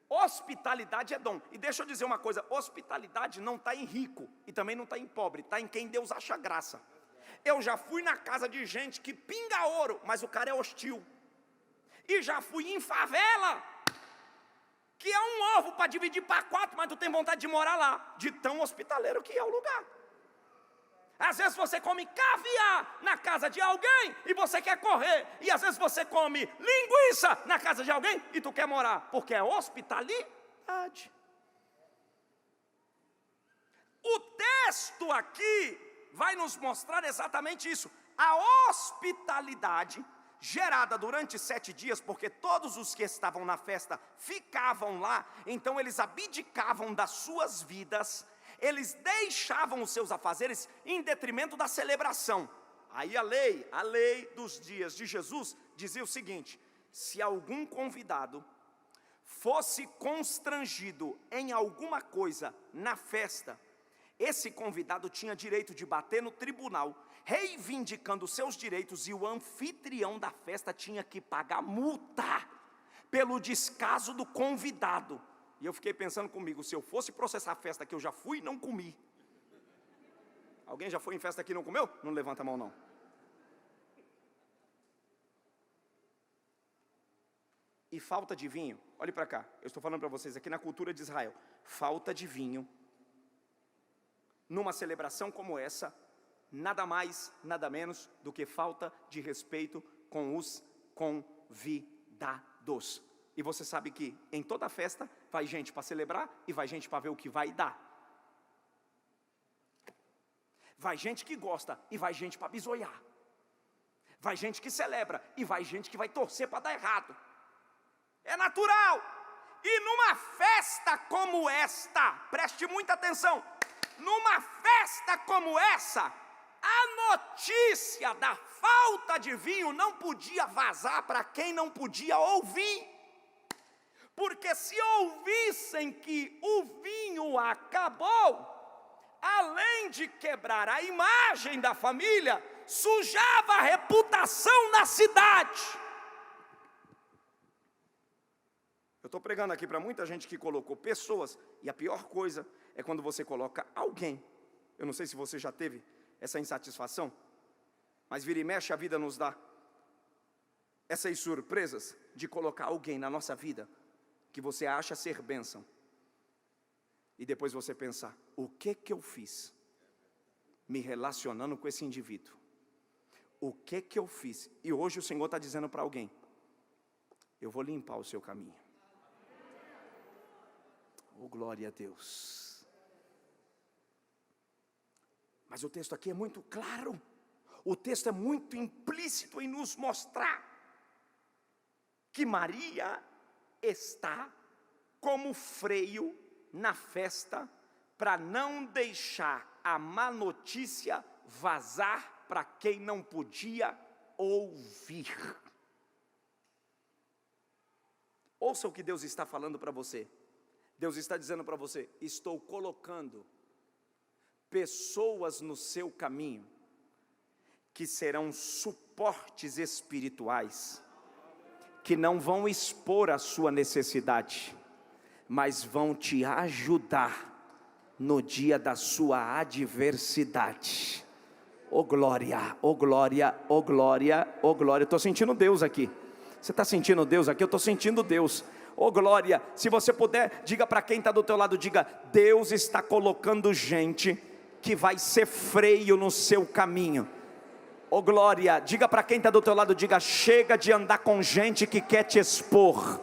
A: Hospitalidade é dom. E deixa eu dizer uma coisa, hospitalidade não está em rico e também não está em pobre, está em quem Deus acha graça. Eu já fui na casa de gente que pinga ouro, mas o cara é hostil. E já fui em favela, que é um ovo para dividir para 4, mas tu tem vontade de morar lá, de tão hospitaleiro que é o lugar. Às vezes você come caviar na casa de alguém e você quer correr. E às vezes você come linguiça na casa de alguém e tu quer morar, porque é hospitalidade. O texto aqui vai nos mostrar exatamente isso. A hospitalidade gerada durante 7 dias, porque todos os que estavam na festa ficavam lá, então eles abdicavam das suas vidas, eles deixavam os seus afazeres em detrimento da celebração. Aí a lei dos dias de Jesus dizia o seguinte: se algum convidado fosse constrangido em alguma coisa na festa, esse convidado tinha direito de bater no tribunal, reivindicando seus direitos, e o anfitrião da festa tinha que pagar multa pelo descaso do convidado. E eu fiquei pensando comigo, se eu fosse processar a festa que eu já fui e não comi. Alguém já foi em festa que não comeu? Não levanta a mão não. e falta de vinho, olhe para cá, eu estou falando para vocês aqui na cultura de Israel, falta de vinho, numa celebração como essa, nada mais, nada menos do que falta de respeito com os convidados. E você sabe que em toda festa vai gente para celebrar e vai gente para ver o que vai dar. Vai gente que gosta e vai gente para bisoiar. Vai gente que celebra e vai gente que vai torcer para dar errado. É natural. E numa festa como esta, preste muita atenção, numa festa como essa, a notícia da falta de vinho não podia vazar para quem não podia ouvir. Porque se ouvissem que o vinho acabou, além de quebrar a imagem da família, sujava a reputação na cidade. Eu estou pregando aqui para muita gente que colocou pessoas, e a pior coisa é quando você coloca alguém. Eu não sei se você já teve essa insatisfação, mas vira e mexe a vida nos dá essas surpresas de colocar alguém na nossa vida que você acha ser bênção, e depois você pensar, o que eu fiz me relacionando com esse indivíduo? O que eu fiz? E hoje o Senhor está dizendo para alguém, eu vou limpar o seu caminho. Oh, glória a Deus. Mas o texto aqui é muito claro, o texto é muito implícito em nos mostrar que Maria está como freio na festa para não deixar a má notícia vazar para quem não podia ouvir. Ouça o que Deus está falando para você. Deus está dizendo para você, estou colocando pessoas no seu caminho que serão suportes espirituais, que não vão expor a sua necessidade, mas vão te ajudar no dia da sua adversidade. Oh glória, oh glória, oh glória, oh glória. Eu estou sentindo Deus aqui. Você está sentindo Deus aqui? Eu estou sentindo Deus. Oh glória, se você puder, diga para quem está do teu lado, diga, Deus está colocando gente que vai ser freio no seu caminho. Oh glória, diga para quem está do teu lado, diga, chega de andar com gente que quer te expor.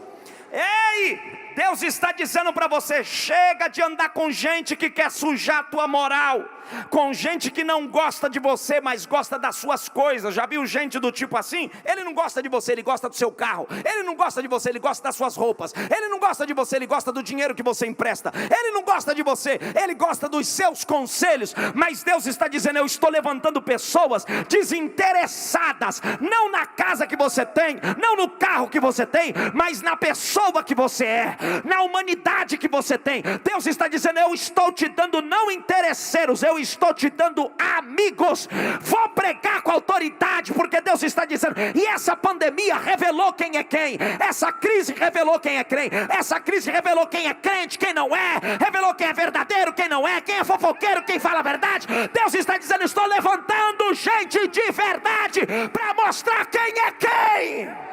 A: Ei, Deus está dizendo para você, chega de andar com gente que quer sujar a tua moral, com gente que não gosta de você, mas gosta das suas coisas. Já viu gente do tipo assim? Ele não gosta de você, ele gosta do seu carro. Ele não gosta de você, ele gosta das suas roupas. Ele não gosta de você, ele gosta do dinheiro que você empresta. Ele não gosta de você, ele gosta dos seus conselhos. Mas Deus está dizendo, eu estou levantando pessoas desinteressadas, não na casa que você tem, não no carro que você tem, mas na pessoa que você é, na humanidade que você tem. Deus está dizendo, eu estou te dando não interesseiros, eu estou te dando amigos. Vou pregar com autoridade, porque Deus está dizendo, e essa pandemia revelou quem é quem, essa crise revelou quem é quem, essa crise revelou quem é crente, quem não é, revelou quem é verdadeiro, quem não é, quem é fofoqueiro, quem fala a verdade. Deus está dizendo, estou levantando gente de verdade, para mostrar quem é quem.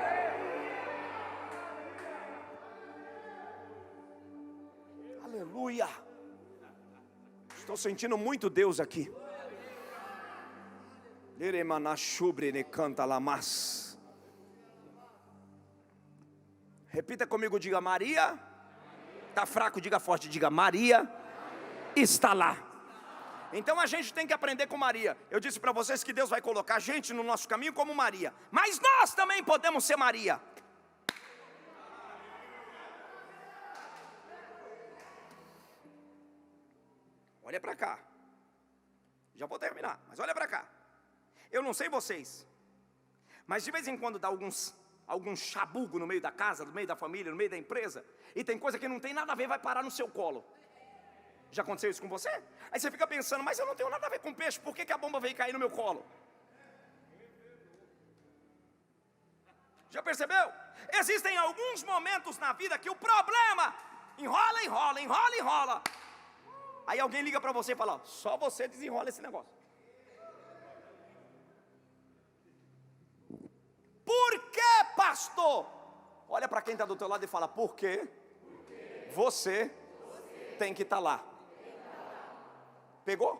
A: Aleluia. Estou sentindo muito Deus aqui. Repita comigo, diga Maria. Está fraco, diga forte, diga Maria está lá. Então a gente tem que aprender com Maria. Eu disse para vocês que Deus vai colocar gente no nosso caminho como Maria, mas nós também podemos ser Maria. Olha para cá. Já vou terminar, mas olha para cá. Eu não sei vocês, mas de vez em quando dá algum chabugo no meio da casa, no meio da família, no meio da empresa, e tem coisa que não tem nada a ver, vai parar no seu colo. Já aconteceu isso com você? Aí você fica pensando, mas eu não tenho nada a ver com peixe, por que a bomba veio cair no meu colo? Já percebeu? Existem alguns momentos na vida que o problema enrola, enrola, enrola, enrola. Aí alguém liga para você e fala, só você desenrola esse negócio. Por que, pastor? Olha para quem está do teu lado e fala: por quê? Você tem que estar lá. Pegou?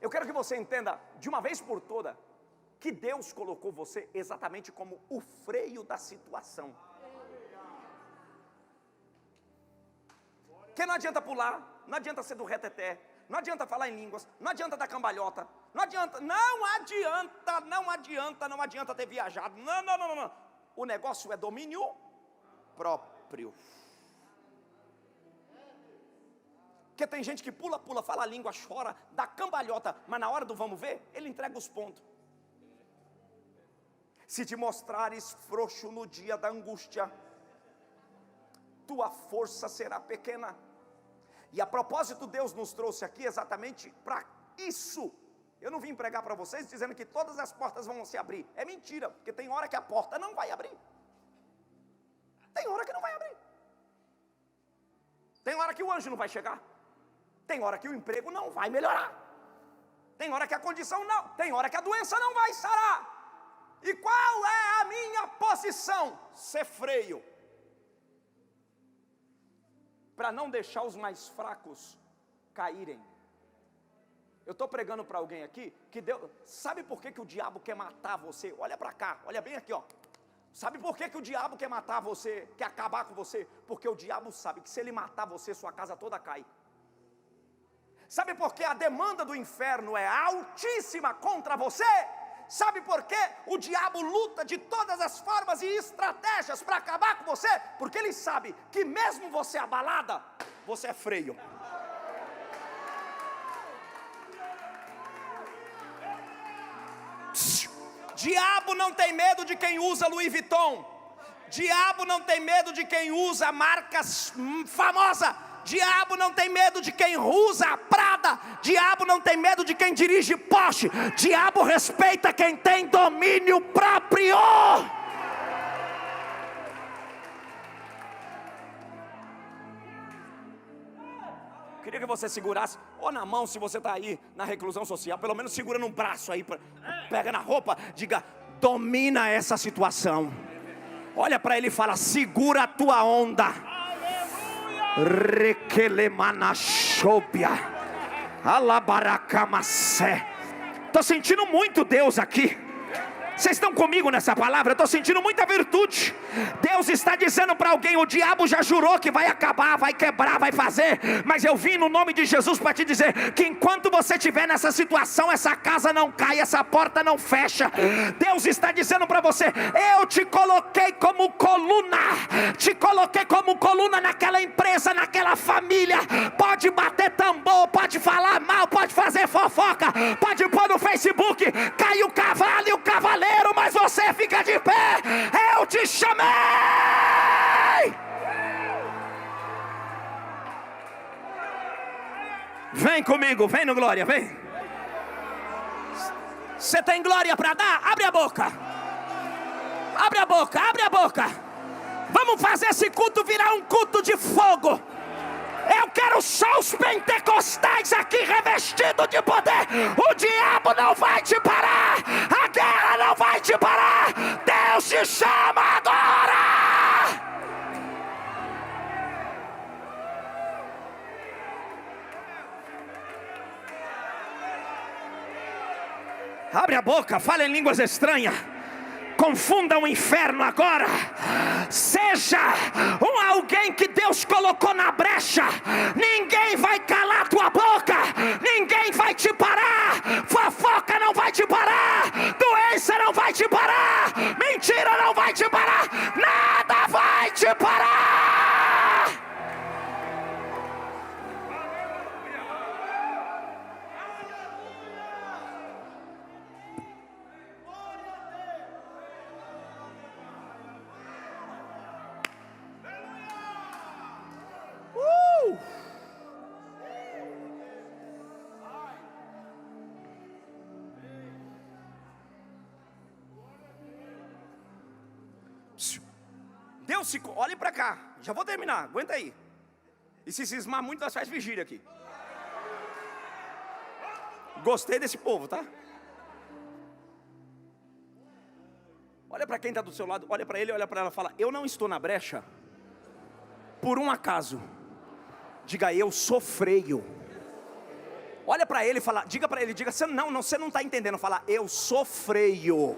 A: Eu quero que você entenda de uma vez por toda que Deus colocou você exatamente como o freio da situação. Que não adianta pular, não adianta ser do reteté, não adianta falar em línguas, não adianta dar cambalhota, não adianta ter viajado. Não. O negócio é domínio próprio. Porque tem gente que pula, fala a língua, chora, dá cambalhota, mas na hora do vamos ver, ele entrega os pontos. Se te mostrares frouxo no dia da angústia, tua força será pequena. E a propósito, Deus nos trouxe aqui exatamente para isso. Eu não vim pregar para vocês dizendo que todas as portas vão se abrir. É mentira, porque tem hora que a porta não vai abrir. Tem hora que não vai abrir. Tem hora que o anjo não vai chegar. Tem hora que o emprego não vai melhorar. Tem hora que a condição não. Tem hora que a doença não vai sarar. E qual é a minha posição? Ser freio. Para não deixar os mais fracos caírem. Eu estou pregando para alguém aqui que Deus... Sabe por que o diabo quer matar você? Olha para cá, olha bem aqui, ó. Sabe por que o diabo quer matar você, quer acabar com você? Porque o diabo sabe que se ele matar você, sua casa toda cai. Sabe por que a demanda do inferno é altíssima contra você? Sabe por que o diabo luta de todas as formas e estratégias para acabar com você? Porque ele sabe que mesmo você abalada, você é freio. Diabo não tem medo de quem usa Louis Vuitton. Diabo não tem medo de quem usa marcas famosas. Diabo não tem medo de quem usa Prada. Diabo não tem medo de quem dirige Porsche. Diabo respeita quem tem domínio próprio. Queria que você segurasse, ou na mão se você está aí na reclusão social, pelo menos segura no braço aí, pega na roupa, diga: domina essa situação. Olha para ele e fala: segura a tua onda. Requelemanachobia, alabaracamassé. Estou sentindo muito Deus aqui. Vocês estão comigo nessa palavra? Eu estou sentindo muita virtude. Deus está dizendo para alguém: o diabo já jurou que vai acabar, vai quebrar, vai fazer, mas eu vim no nome de Jesus para te dizer que enquanto você estiver nessa situação, essa casa não cai, essa porta não fecha. Deus está dizendo para você: eu te coloquei como coluna, te coloquei como coluna naquela empresa, naquela família. Pode bater tambor, pode falar mal, pode fazer fofoca, pode pôr no Facebook: cai o cavalo e o cavaleiro, mas você fica de pé. Eu te chamei. Vem comigo, vem no glória, vem. Você tem glória para dar? Abre a boca. Abre a boca, abre a boca. Vamos fazer esse culto virar um culto de fogo. Eu quero só os pentecostais aqui revestidos de poder. O diabo não vai te parar. A guerra não vai te parar. Deus te chama agora. Abre a boca, fala em línguas estranhas. Confunda o inferno agora. Seja alguém que Deus colocou na brecha. Ninguém vai calar tua boca. Ninguém vai te parar. Fofoca não vai te parar. Doença não vai te parar. Mentira não vai te parar. Nada vai te parar. Deus se... Olhe para cá, já vou terminar, aguenta aí. E se cismar muito, nós faz vigília aqui. Gostei desse povo, tá?
C: Olha para quem está do seu lado, olha para ele, olha para ela e fala: eu não estou na brecha por um acaso. Diga: eu sou freio. Olha para ele e fala, diga para ele, diga: você não está entendendo. Fala: eu sou freio.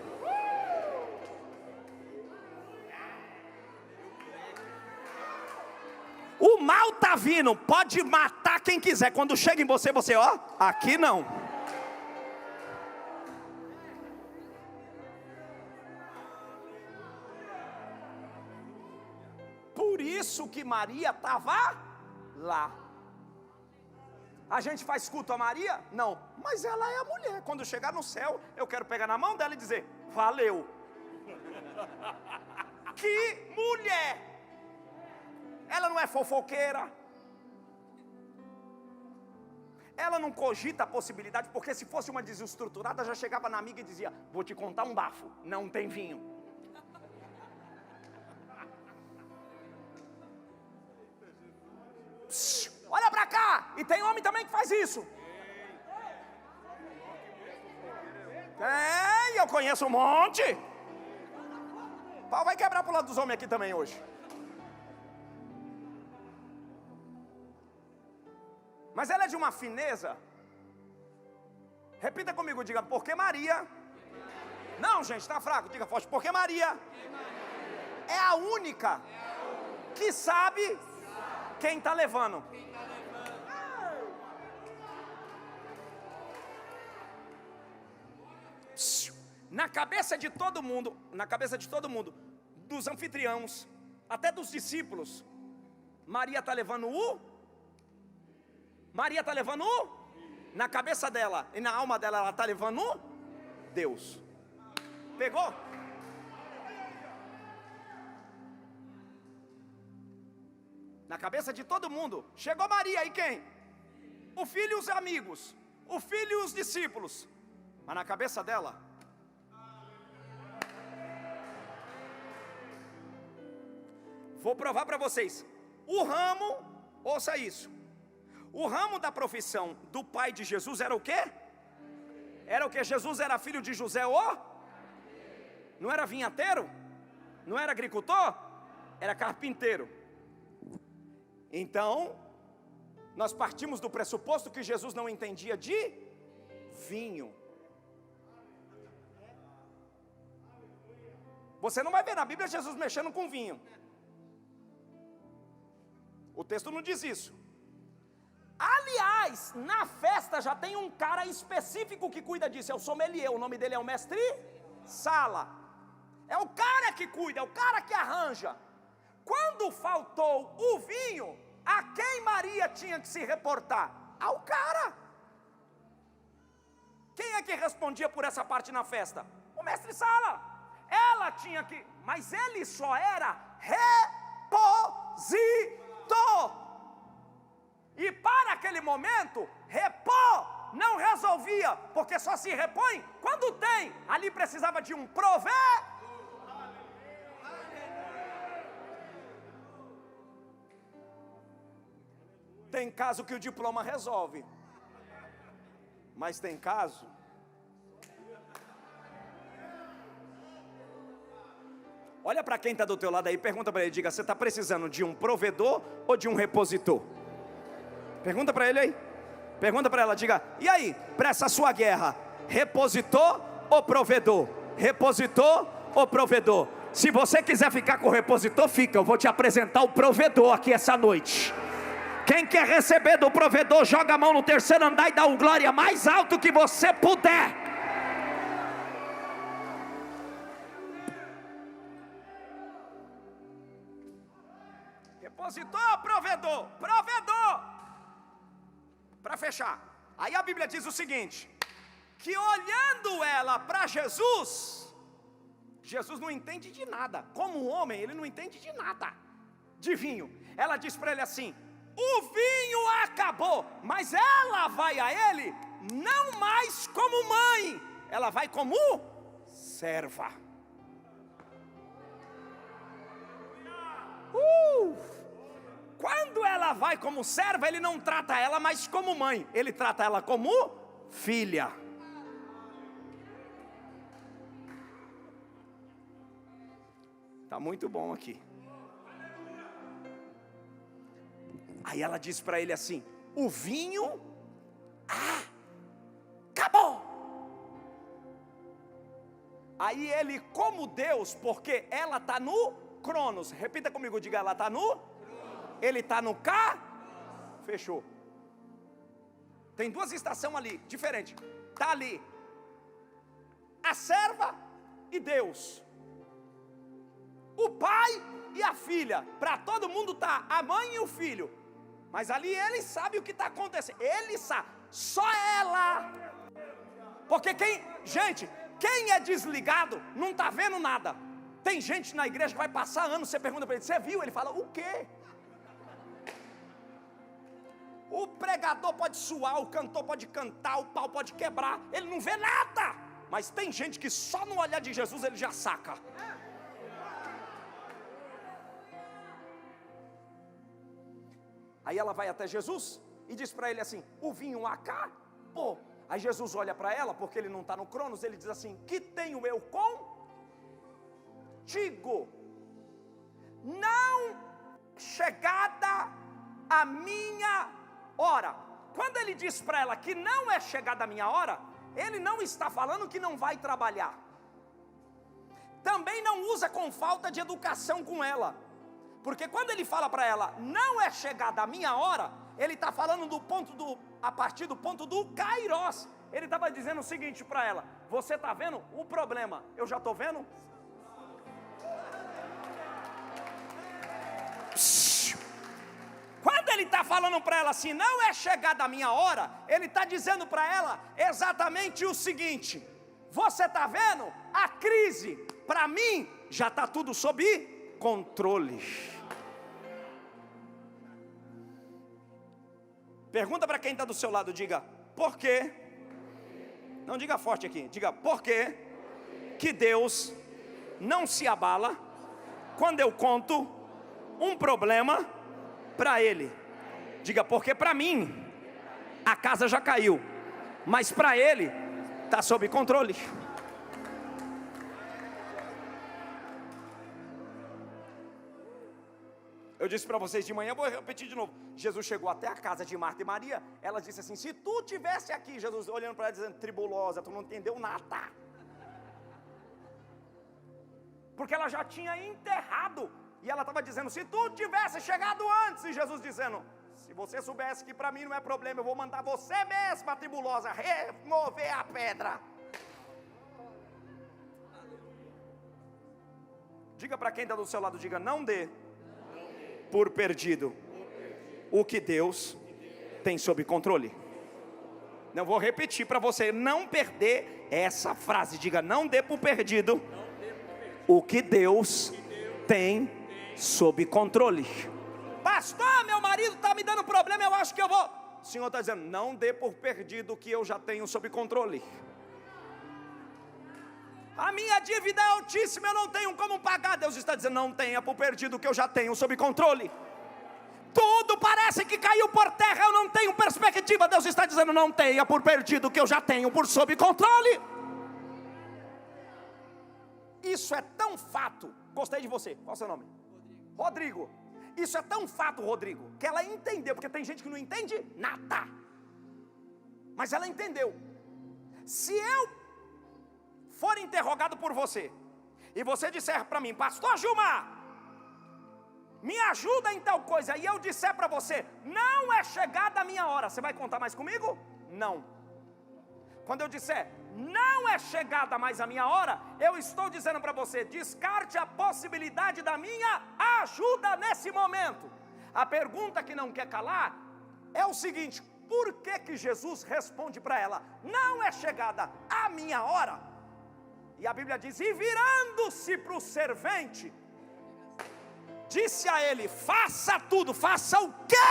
C: O mal está vindo, pode matar quem quiser. Quando chega em você, ó, aqui não. Por isso que Maria estava lá. A gente faz culto a Maria? Não, mas ela é a mulher. Quando chegar no céu, eu quero pegar na mão dela e dizer: valeu. Que mulher! Ela não é fofoqueira. Ela não cogita a possibilidade, porque se fosse uma desestruturada, já chegava na amiga e dizia: vou te contar um bafo, não tem vinho. Psh, olha pra cá, e tem homem também que faz isso. Tem, eu conheço um monte. O pau vai quebrar pro lado dos homens aqui também hoje. Mas ela é de uma fineza. Repita comigo, diga: porque Maria. Não, gente, está fraco, diga forte: porque Maria é a única que sabe quem está levando. Na cabeça de todo mundo, dos anfitriãos, até dos discípulos, Maria está levando na cabeça dela e na alma dela, ela está levando Deus. Pegou? Na cabeça de todo mundo, chegou Maria e quem? O filho e os amigos, o filho e os discípulos. Mas na cabeça dela, vou provar para vocês. O ramo, ouça isso. O ramo da profissão do pai de Jesus era o quê? Era o que? Jesus era filho de José, não era vinhateiro? Não era agricultor? Era carpinteiro. Então, nós partimos do pressuposto que Jesus não entendia de vinho. Você não vai ver na Bíblia Jesus mexendo com vinho. O texto não diz isso. Aliás, na festa já tem um cara específico que cuida disso, é o sommelier, o nome dele é o mestre Sala. É o cara que cuida, é o cara que arranja. Quando faltou o vinho, a quem Maria tinha que se reportar? Ao cara. Quem é que respondia por essa parte na festa? O mestre Sala. Ela tinha que, mas ele só era repositor. E para aquele momento, repor não resolvia, porque só se repõe quando tem. Ali precisava de um provedor. Tem caso que o diploma resolve, mas tem caso. Olha para quem está do teu lado aí, pergunta para ele, diga: você está precisando de um provedor ou de um repositor? Pergunta para ele aí. Pergunta para ela, diga: e aí, para essa sua guerra, repositor ou provedor? Repositor ou provedor? Se você quiser ficar com o repositor, fica. Eu vou te apresentar o provedor aqui essa noite. Quem quer receber do provedor, joga a mão no terceiro andar e dá um glória mais alto que você puder. Repositor, provedor, provedor. Para fechar, aí a Bíblia diz o seguinte: que olhando ela para Jesus, Jesus não entende de nada. Como homem, ele não entende de nada de vinho. Ela diz para ele assim: o vinho acabou. Mas ela vai a ele não mais como mãe, ela vai como serva. Quando ela vai como serva, ele não trata ela mais como mãe, ele trata ela como filha. Tá muito bom aqui. Aí ela disse para ele assim: o vinho acabou. Aí ele, como Deus, porque ela está no Cronos. Repita comigo, diga, ela está no? Ele está no K? Fechou. Tem duas estações ali, diferentes. Está ali a serva e Deus, o pai e a filha. Para todo mundo tá a mãe e o filho. Mas ali ele sabe o que está acontecendo. Ele sabe, só ela. Porque gente, quem é desligado não está vendo nada. Tem gente na igreja que vai passar anos, você pergunta para ele: você viu? Ele fala: o quê? O pregador pode suar, o cantor pode cantar, o pau pode quebrar, ele não vê nada. Mas tem gente que só no olhar de Jesus ele já saca. Aí ela vai até Jesus e diz para ele assim: o vinho acabou. Aí Jesus olha para ela, porque ele não está no Cronos, ele diz assim: que tenho eu contigo? Não chegada a minha hora. Quando ele diz para ela que não é chegada a minha hora, ele não está falando que não vai trabalhar. Também não usa com falta de educação com ela. Porque quando ele fala para ela, não é chegada a minha hora, ele está falando a partir do ponto do kairos. Ele estava dizendo o seguinte para ela: você está vendo o problema? Eu já estou vendo. Quando ele está falando para ela assim, não é chegada a minha hora, ele está dizendo para ela exatamente o seguinte: você está vendo a crise? Para mim já está tudo sob controle. Pergunta para quem está do seu lado, diga: por quê? Não diga forte aqui, diga: por quê que Deus não se abala quando eu conto um problema para Ele? Diga: porque para mim a casa já caiu, mas para Ele está sob controle. Eu disse para vocês de manhã, vou repetir de novo. Jesus chegou até a casa de Marta e Maria. Ela disse assim: se tu tivesse aqui, Jesus olhando para ela dizendo: tribulosa, tu não entendeu nada. Porque ela já tinha enterrado. E ela estava dizendo: se tu tivesse chegado antes. E Jesus dizendo: se você soubesse que para mim não é problema, eu vou mandar você mesma, tribulosa, remover a pedra. Diga para quem está do seu lado, diga: não dê por perdido o que Deus tem sob controle. Não vou repetir para você não perder essa frase. Diga: não dê por perdido o que Deus tem sob controle. Pastor, meu marido está me dando problema, eu acho que eu vou. O Senhor está dizendo: não dê por perdido o que eu já tenho sob controle. A minha dívida é altíssima, eu não tenho como pagar. Deus está dizendo: não tenha por perdido o que eu já tenho sob controle. Tudo parece que caiu por terra, eu não tenho perspectiva. Deus está dizendo: não tenha por perdido o que eu já tenho por sob controle. Isso é tão fato. Gostei de você. Qual é o seu nome? Rodrigo. Isso é tão fato, Rodrigo, que ela entendeu. Porque tem gente que não entende nada, mas ela entendeu. Se eu for interrogado por você e você disser para mim: pastor Gilmar, me ajuda em tal coisa, e eu disser para você: não é chegada a minha hora, você vai contar mais comigo? Não. Quando eu disser: não é chegada mais a minha hora, eu estou dizendo para você: descarte a possibilidade da minha ajuda nesse momento. A pergunta que não quer calar é o seguinte: por que Jesus responde para ela: não é chegada a minha hora? E a Bíblia diz: e virando-se para o servente, disse a ele: faça tudo. Faça o quê?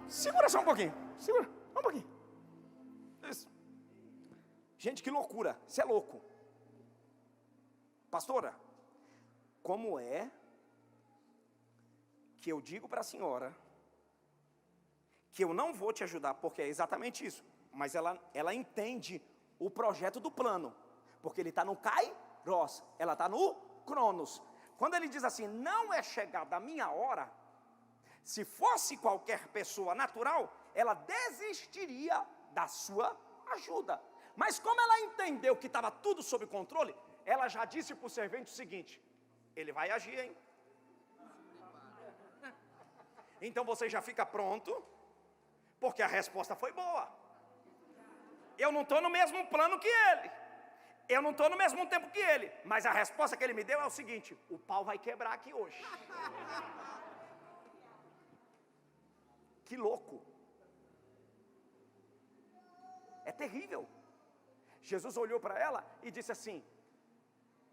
C: Segura só um pouquinho. Segura, um pouquinho. Isso. Gente, que loucura. Você é louco. Pastora, como é que eu digo para a senhora que eu não vou te ajudar? Porque é exatamente isso. mas ela entende o projeto do plano, porque ele está no Kairos, ela está no Cronos. Quando ele diz assim, não é chegada a minha hora, se fosse qualquer pessoa natural, ela desistiria da sua ajuda. Mas como ela entendeu que estava tudo sob controle, ela já disse para o servente o seguinte, ele vai agir, hein? Então você já fica pronto, porque a resposta foi boa. Eu não estou no mesmo plano que ele, eu não estou no mesmo tempo que ele, mas a resposta que ele me deu é o seguinte, o pau vai quebrar aqui hoje. Que louco. É terrível. Jesus olhou para ela e disse assim,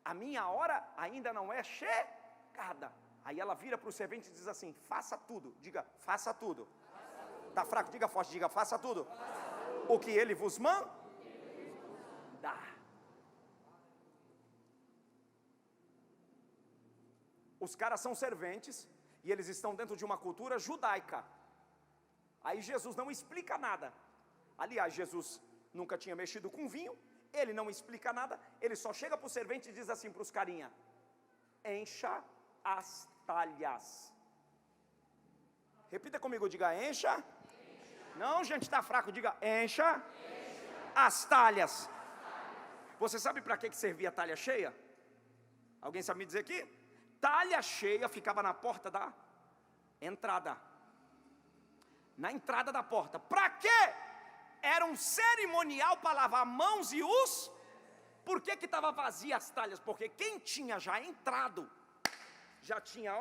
C: a minha hora ainda não é chegada. Aí ela vira para o servente e diz assim, faça tudo. Diga, faça tudo. Está fraco? Diga forte, diga, faça tudo. O que ele vos manda. Os caras são serventes e eles estão dentro de uma cultura judaica. Aí Jesus não explica nada. Aliás, Jesus nunca tinha mexido com vinho, ele não explica nada, ele só chega para o servente e diz assim para os carinha, encha as talhas. Repita comigo, diga encha. Não, gente, está fraco, diga encha as talhas. Você sabe para que servia a talha cheia? Alguém sabe me dizer aqui? Talha cheia ficava na porta da entrada. Na entrada da porta. Para quê? Era um cerimonial para lavar mãos e os... Por que estava vazia as talhas? Porque quem tinha já entrado, já tinha,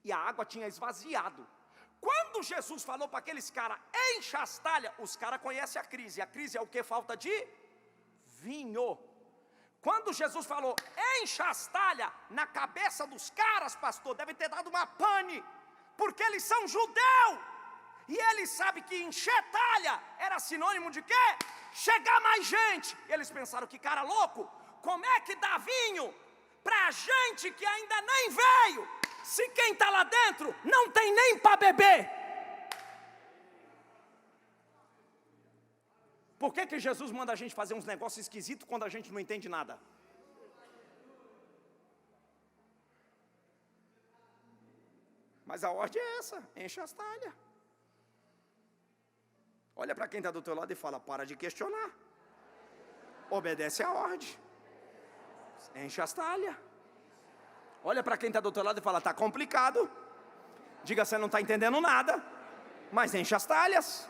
C: e a água tinha esvaziado. Quando Jesus falou para aqueles caras, encha as talhas, os caras conhecem a crise. A crise é o que? Falta de vinho. Quando Jesus falou, encha as talhas, na cabeça dos caras, pastor, deve ter dado uma pane, porque eles são judeus, e eles sabem que encher talha era sinônimo de quê? Chegar mais gente. Eles pensaram, que cara louco, como é que dá vinho para gente que ainda nem veio, se quem está lá dentro não tem nem para beber? Por que Jesus manda a gente fazer uns negócios esquisitos quando a gente não entende nada? Mas a ordem é essa, enche as talhas. Olha para quem está do teu lado e fala, para de questionar. Obedece a ordem. Enche as talhas. Olha para quem está do teu lado e fala, está complicado. Diga, você não está entendendo nada, mas enche as talhas.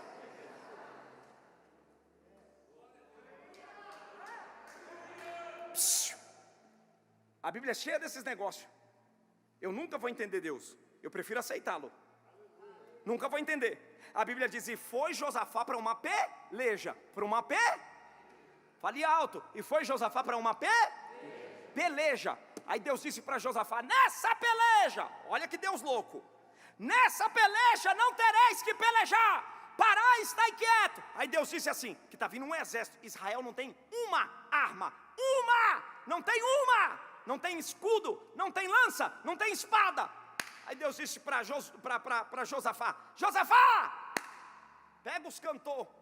C: A Bíblia é cheia desses negócios. Eu nunca vou entender Deus, eu prefiro aceitá-lo. Nunca vou entender. A Bíblia diz, e foi Josafá para uma peleja. Para uma fale alto. E foi Josafá para uma peleja. Aí Deus disse para Josafá, nessa peleja, olha que Deus louco, nessa peleja não tereis que pelejar, parai, estai quieto. Aí Deus disse assim, que está vindo um exército, Israel não tem uma arma, não tem uma, não tem escudo, não tem lança, não tem espada. Aí Deus disse para Josafá, Josafá, pega os cantores.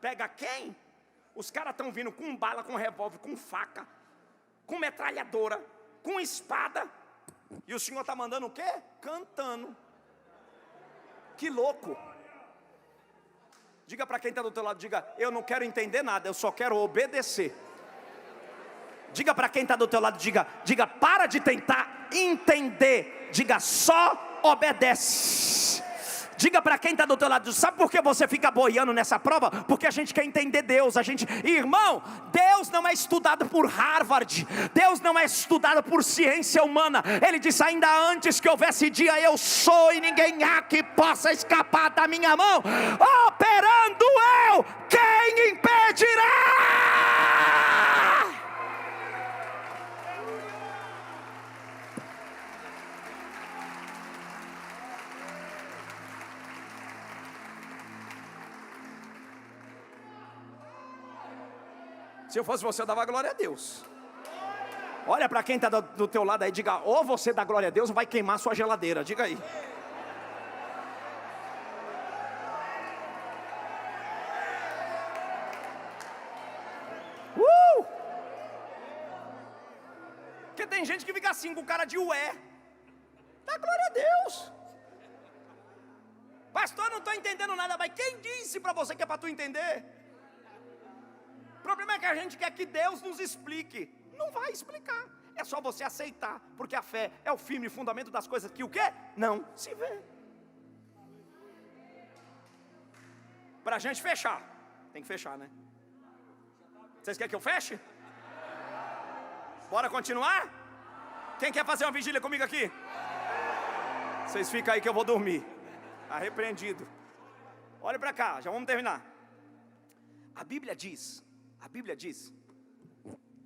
C: Pega quem? Os caras estão vindo com bala, com revólver, com faca, com metralhadora, com espada. E o Senhor está mandando o quê? Cantando. Que louco. Diga para quem está do teu lado, diga, eu não quero entender nada, eu só quero obedecer. Diga para quem está do teu lado, diga, para de tentar entender. Diga, só obedece. Diga para quem está do teu lado, sabe por que você fica boiando nessa prova? Porque a gente quer entender Deus. Irmão, Deus não é estudado por Harvard, Deus não é estudado por ciência humana. Ele disse, ainda antes que houvesse dia, eu sou, e ninguém há que possa escapar da minha mão. Operando eu, quem impedirá? Se eu fosse você, eu dava glória a Deus. Olha para quem está do teu lado aí, diga, ou você dá glória a Deus ou vai queimar sua geladeira, diga aí. assim com cara de ué. Dá glória a Deus. Pastor, não estou entendendo nada, mas quem disse para você que é para tu entender? O problema é que a gente quer que Deus nos explique. Não vai explicar. É só você aceitar, porque a fé é o firme fundamento das coisas que o quê? Não se vê. Para a gente fechar, tem que fechar, né? Vocês querem que eu feche? Bora continuar? Quem quer fazer uma vigília comigo aqui? Vocês ficam aí que eu vou dormir. Está repreendido. Olha para cá, já vamos terminar. A Bíblia diz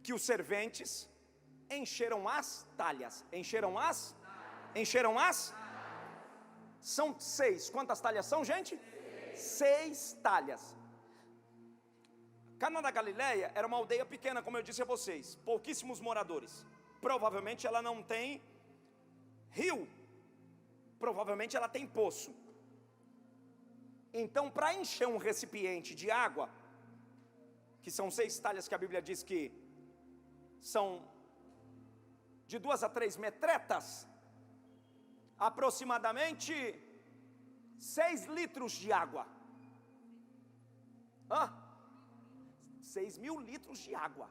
C: que os serventes encheram as talhas. Encheram as? São 6. Quantas talhas são, gente? 6 talhas. Cana da Galileia era uma aldeia pequena, como eu disse a vocês, pouquíssimos moradores. Provavelmente ela não tem rio, provavelmente ela tem poço. Então, para encher um recipiente de água, que são 6 talhas que a Bíblia diz que são de 2 a 3 metretas, aproximadamente 6 litros de água. 6.000 litros de água.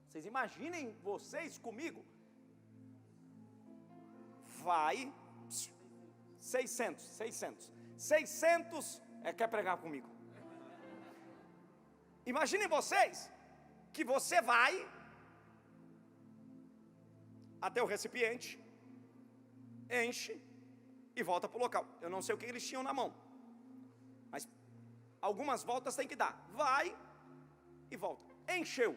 C: Vocês imaginem vocês comigo. Vai 600. Quer pregar comigo? Imaginem vocês que você vai até o recipiente, enche e volta para o local. Eu não sei o que eles tinham na mão, mas algumas voltas tem que dar. Vai e volta. Encheu.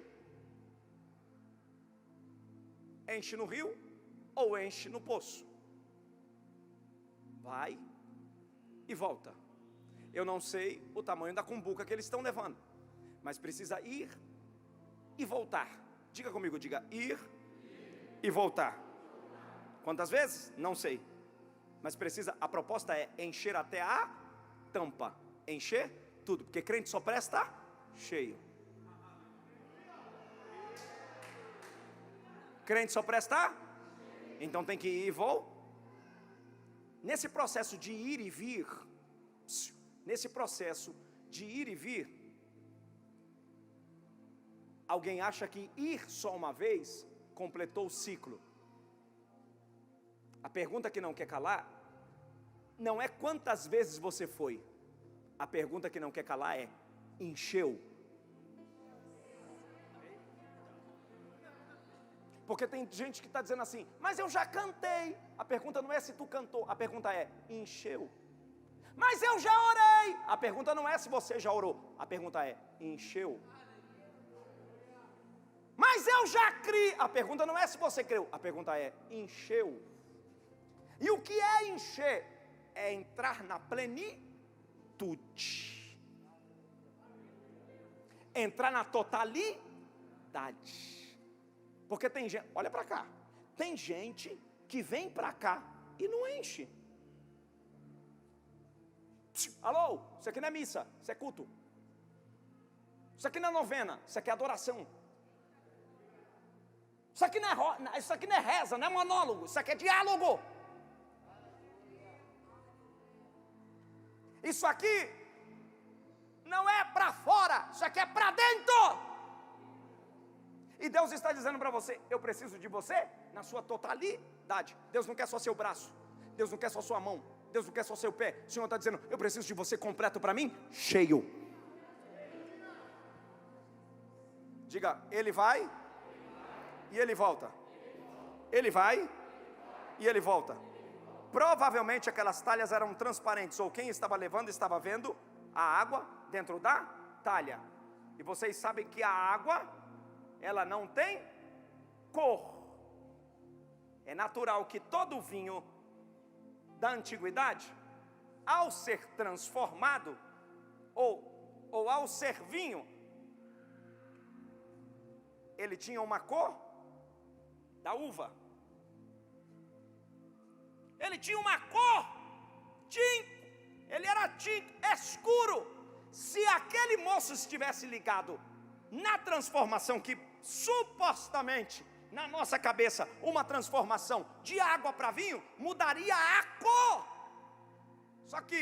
C: Enche no rio ou enche no poço. Vai e volta. Eu não sei o tamanho da cumbuca que eles estão levando, mas precisa ir e voltar. Diga comigo, diga ir e voltar. Quantas vezes? Não sei. Mas precisa, a proposta é encher até a tampa. Encher tudo, porque crente só presta cheio. Crente só presta? Então tem que ir e voltar. Nesse processo de ir e vir, alguém acha que ir só uma vez completou o ciclo. A pergunta que não quer calar não é quantas vezes você foi. A pergunta que não quer calar é: encheu? Porque tem gente que está dizendo assim: mas eu já cantei. A pergunta não é se tu cantou, a pergunta é: encheu? Mas eu já orei. A pergunta não é se você já orou, a pergunta é: encheu? Mas eu já criei. A pergunta não é se você creu, a pergunta é: encheu? E o que é encher? É entrar na plenitude, entrar na totalidade. Porque tem gente, olha para cá, tem gente que vem para cá e não enche. Alô, isso aqui não é missa, isso é culto. Isso aqui não é novena, isso aqui é adoração. Isso aqui não é reza, não é monólogo, isso aqui é diálogo. Isso aqui não é para fora, isso aqui é para dentro. E Deus está dizendo para você: eu preciso de você na sua totalidade. Deus não quer só seu braço, Deus não quer só sua mão, Deus não quer só seu pé. O Senhor está dizendo: eu preciso de você completo para mim, cheio. Diga: ele vai e ele volta. Ele vai e ele volta. Provavelmente aquelas talhas eram transparentes, ou quem estava levando estava vendo a água dentro da talha. E vocês sabem que a água, ela não tem cor. É natural que todo vinho da antiguidade, ao ser transformado, ou ao ser vinho, ele tinha uma cor da uva. Ele tinha uma cor tinto, ele era tinto, escuro. Se aquele moço estivesse ligado na transformação que supostamente na nossa cabeça uma transformação de água para vinho, mudaria a cor. Só que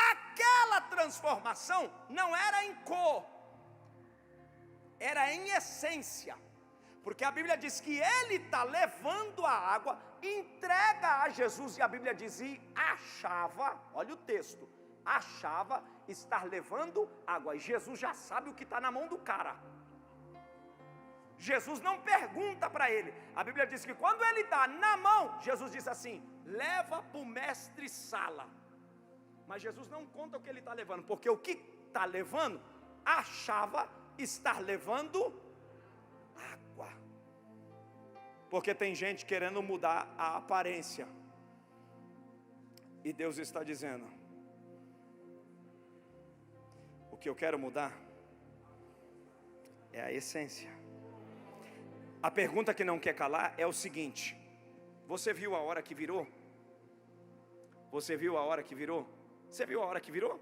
C: aquela transformação não era em cor, era em essência. Porque a Bíblia diz que ele está levando a água, entrega a Jesus, e a Bíblia diz, e achava, olha o texto, achava estar levando água, e Jesus já sabe o que está na mão do cara. Jesus não pergunta para ele, a Bíblia diz que quando ele dá na mão, Jesus diz assim, leva para o mestre Sala. Mas Jesus não conta o que ele está levando, porque o que está levando, achava estar levando água. Porque tem gente querendo mudar a aparência, e Deus está dizendo, o que eu quero mudar é a essência. A pergunta que não quer calar é o seguinte: você viu a hora que virou? Você viu a hora que virou? Você viu a hora que virou?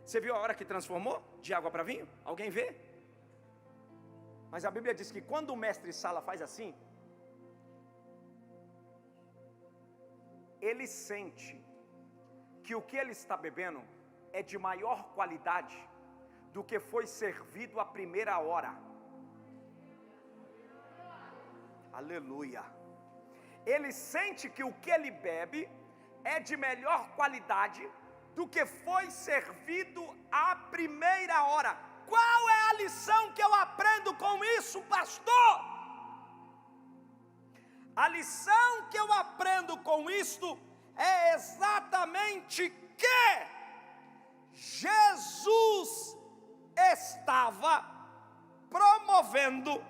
C: Você viu a hora que transformou de água para vinho? Alguém vê? Mas a Bíblia diz que quando o mestre Sala faz assim, ele sente que o que ele está bebendo é de maior qualidade do que foi servido à primeira hora. Aleluia. Ele sente que o que ele bebe é de melhor qualidade do que foi servido à primeira hora. Qual é a lição que eu aprendo com isso, pastor? A lição que eu aprendo com isto é exatamente que Jesus estava promovendo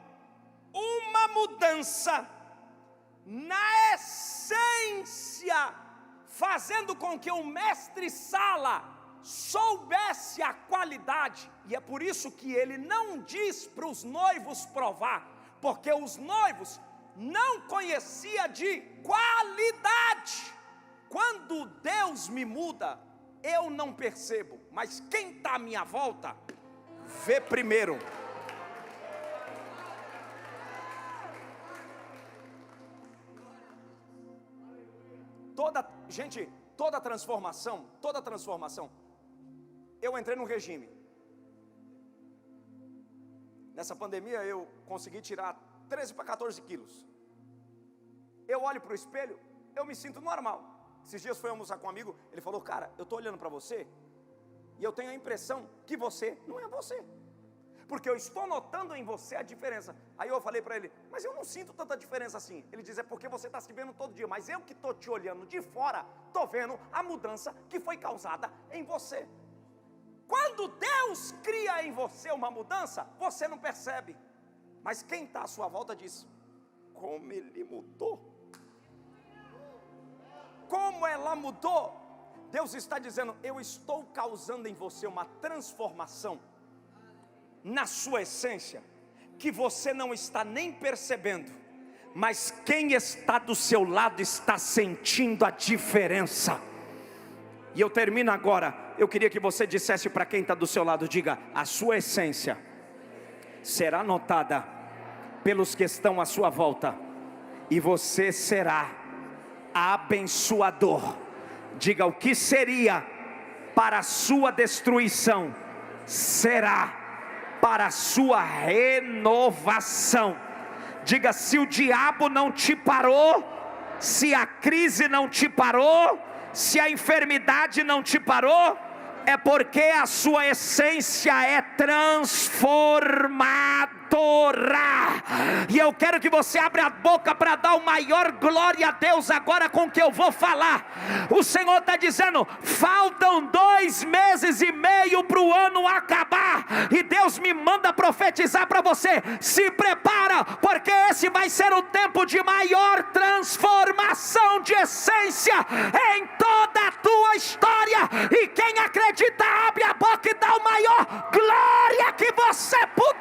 C: uma mudança na essência, fazendo com que o mestre Sala soubesse a qualidade, e é por isso que ele não diz para os noivos provar, porque os noivos não conheciam de qualidade. Quando Deus me muda, eu não percebo, mas quem está à minha volta, vê primeiro. Toda transformação, eu entrei num regime. Nessa pandemia eu consegui tirar 13 para 14 quilos. Eu olho para o espelho, eu me sinto normal. Esses dias fui almoçar com um amigo, ele falou, cara, eu estou olhando para você, e eu tenho a impressão que você não é você, porque eu estou notando em você a diferença. Aí eu falei para ele, mas eu não sinto tanta diferença assim. Ele diz, é porque você está se vendo todo dia, mas eu que estou te olhando de fora, estou vendo a mudança que foi causada em você. Quando Deus cria em você uma mudança, você não percebe, mas quem está à sua volta diz, como ele mudou, como ela mudou. Deus está dizendo, eu estou causando em você uma transformação na sua essência, que você não está nem percebendo, mas quem está do seu lado está sentindo a diferença. E eu termino agora, eu queria que você dissesse para quem está do seu lado, diga, a sua essência será notada pelos que estão à sua volta, e você será abençoador. Diga, o que seria para a sua destruição, será para a sua renovação. Diga, se o diabo não te parou, se a crise não te parou, se a enfermidade não te parou, é porque a sua essência é transformadora. E eu quero que você abra a boca para dar o maior glória a Deus agora com o que eu vou falar. O Senhor está dizendo, faltam 2 meses e meio para o ano acabar, e Deus me manda profetizar para você, se prepara, porque esse vai ser o tempo de maior transformação de essência em toda a tua história. E quem acredita, abre a boca e dá o maior glória que você puder.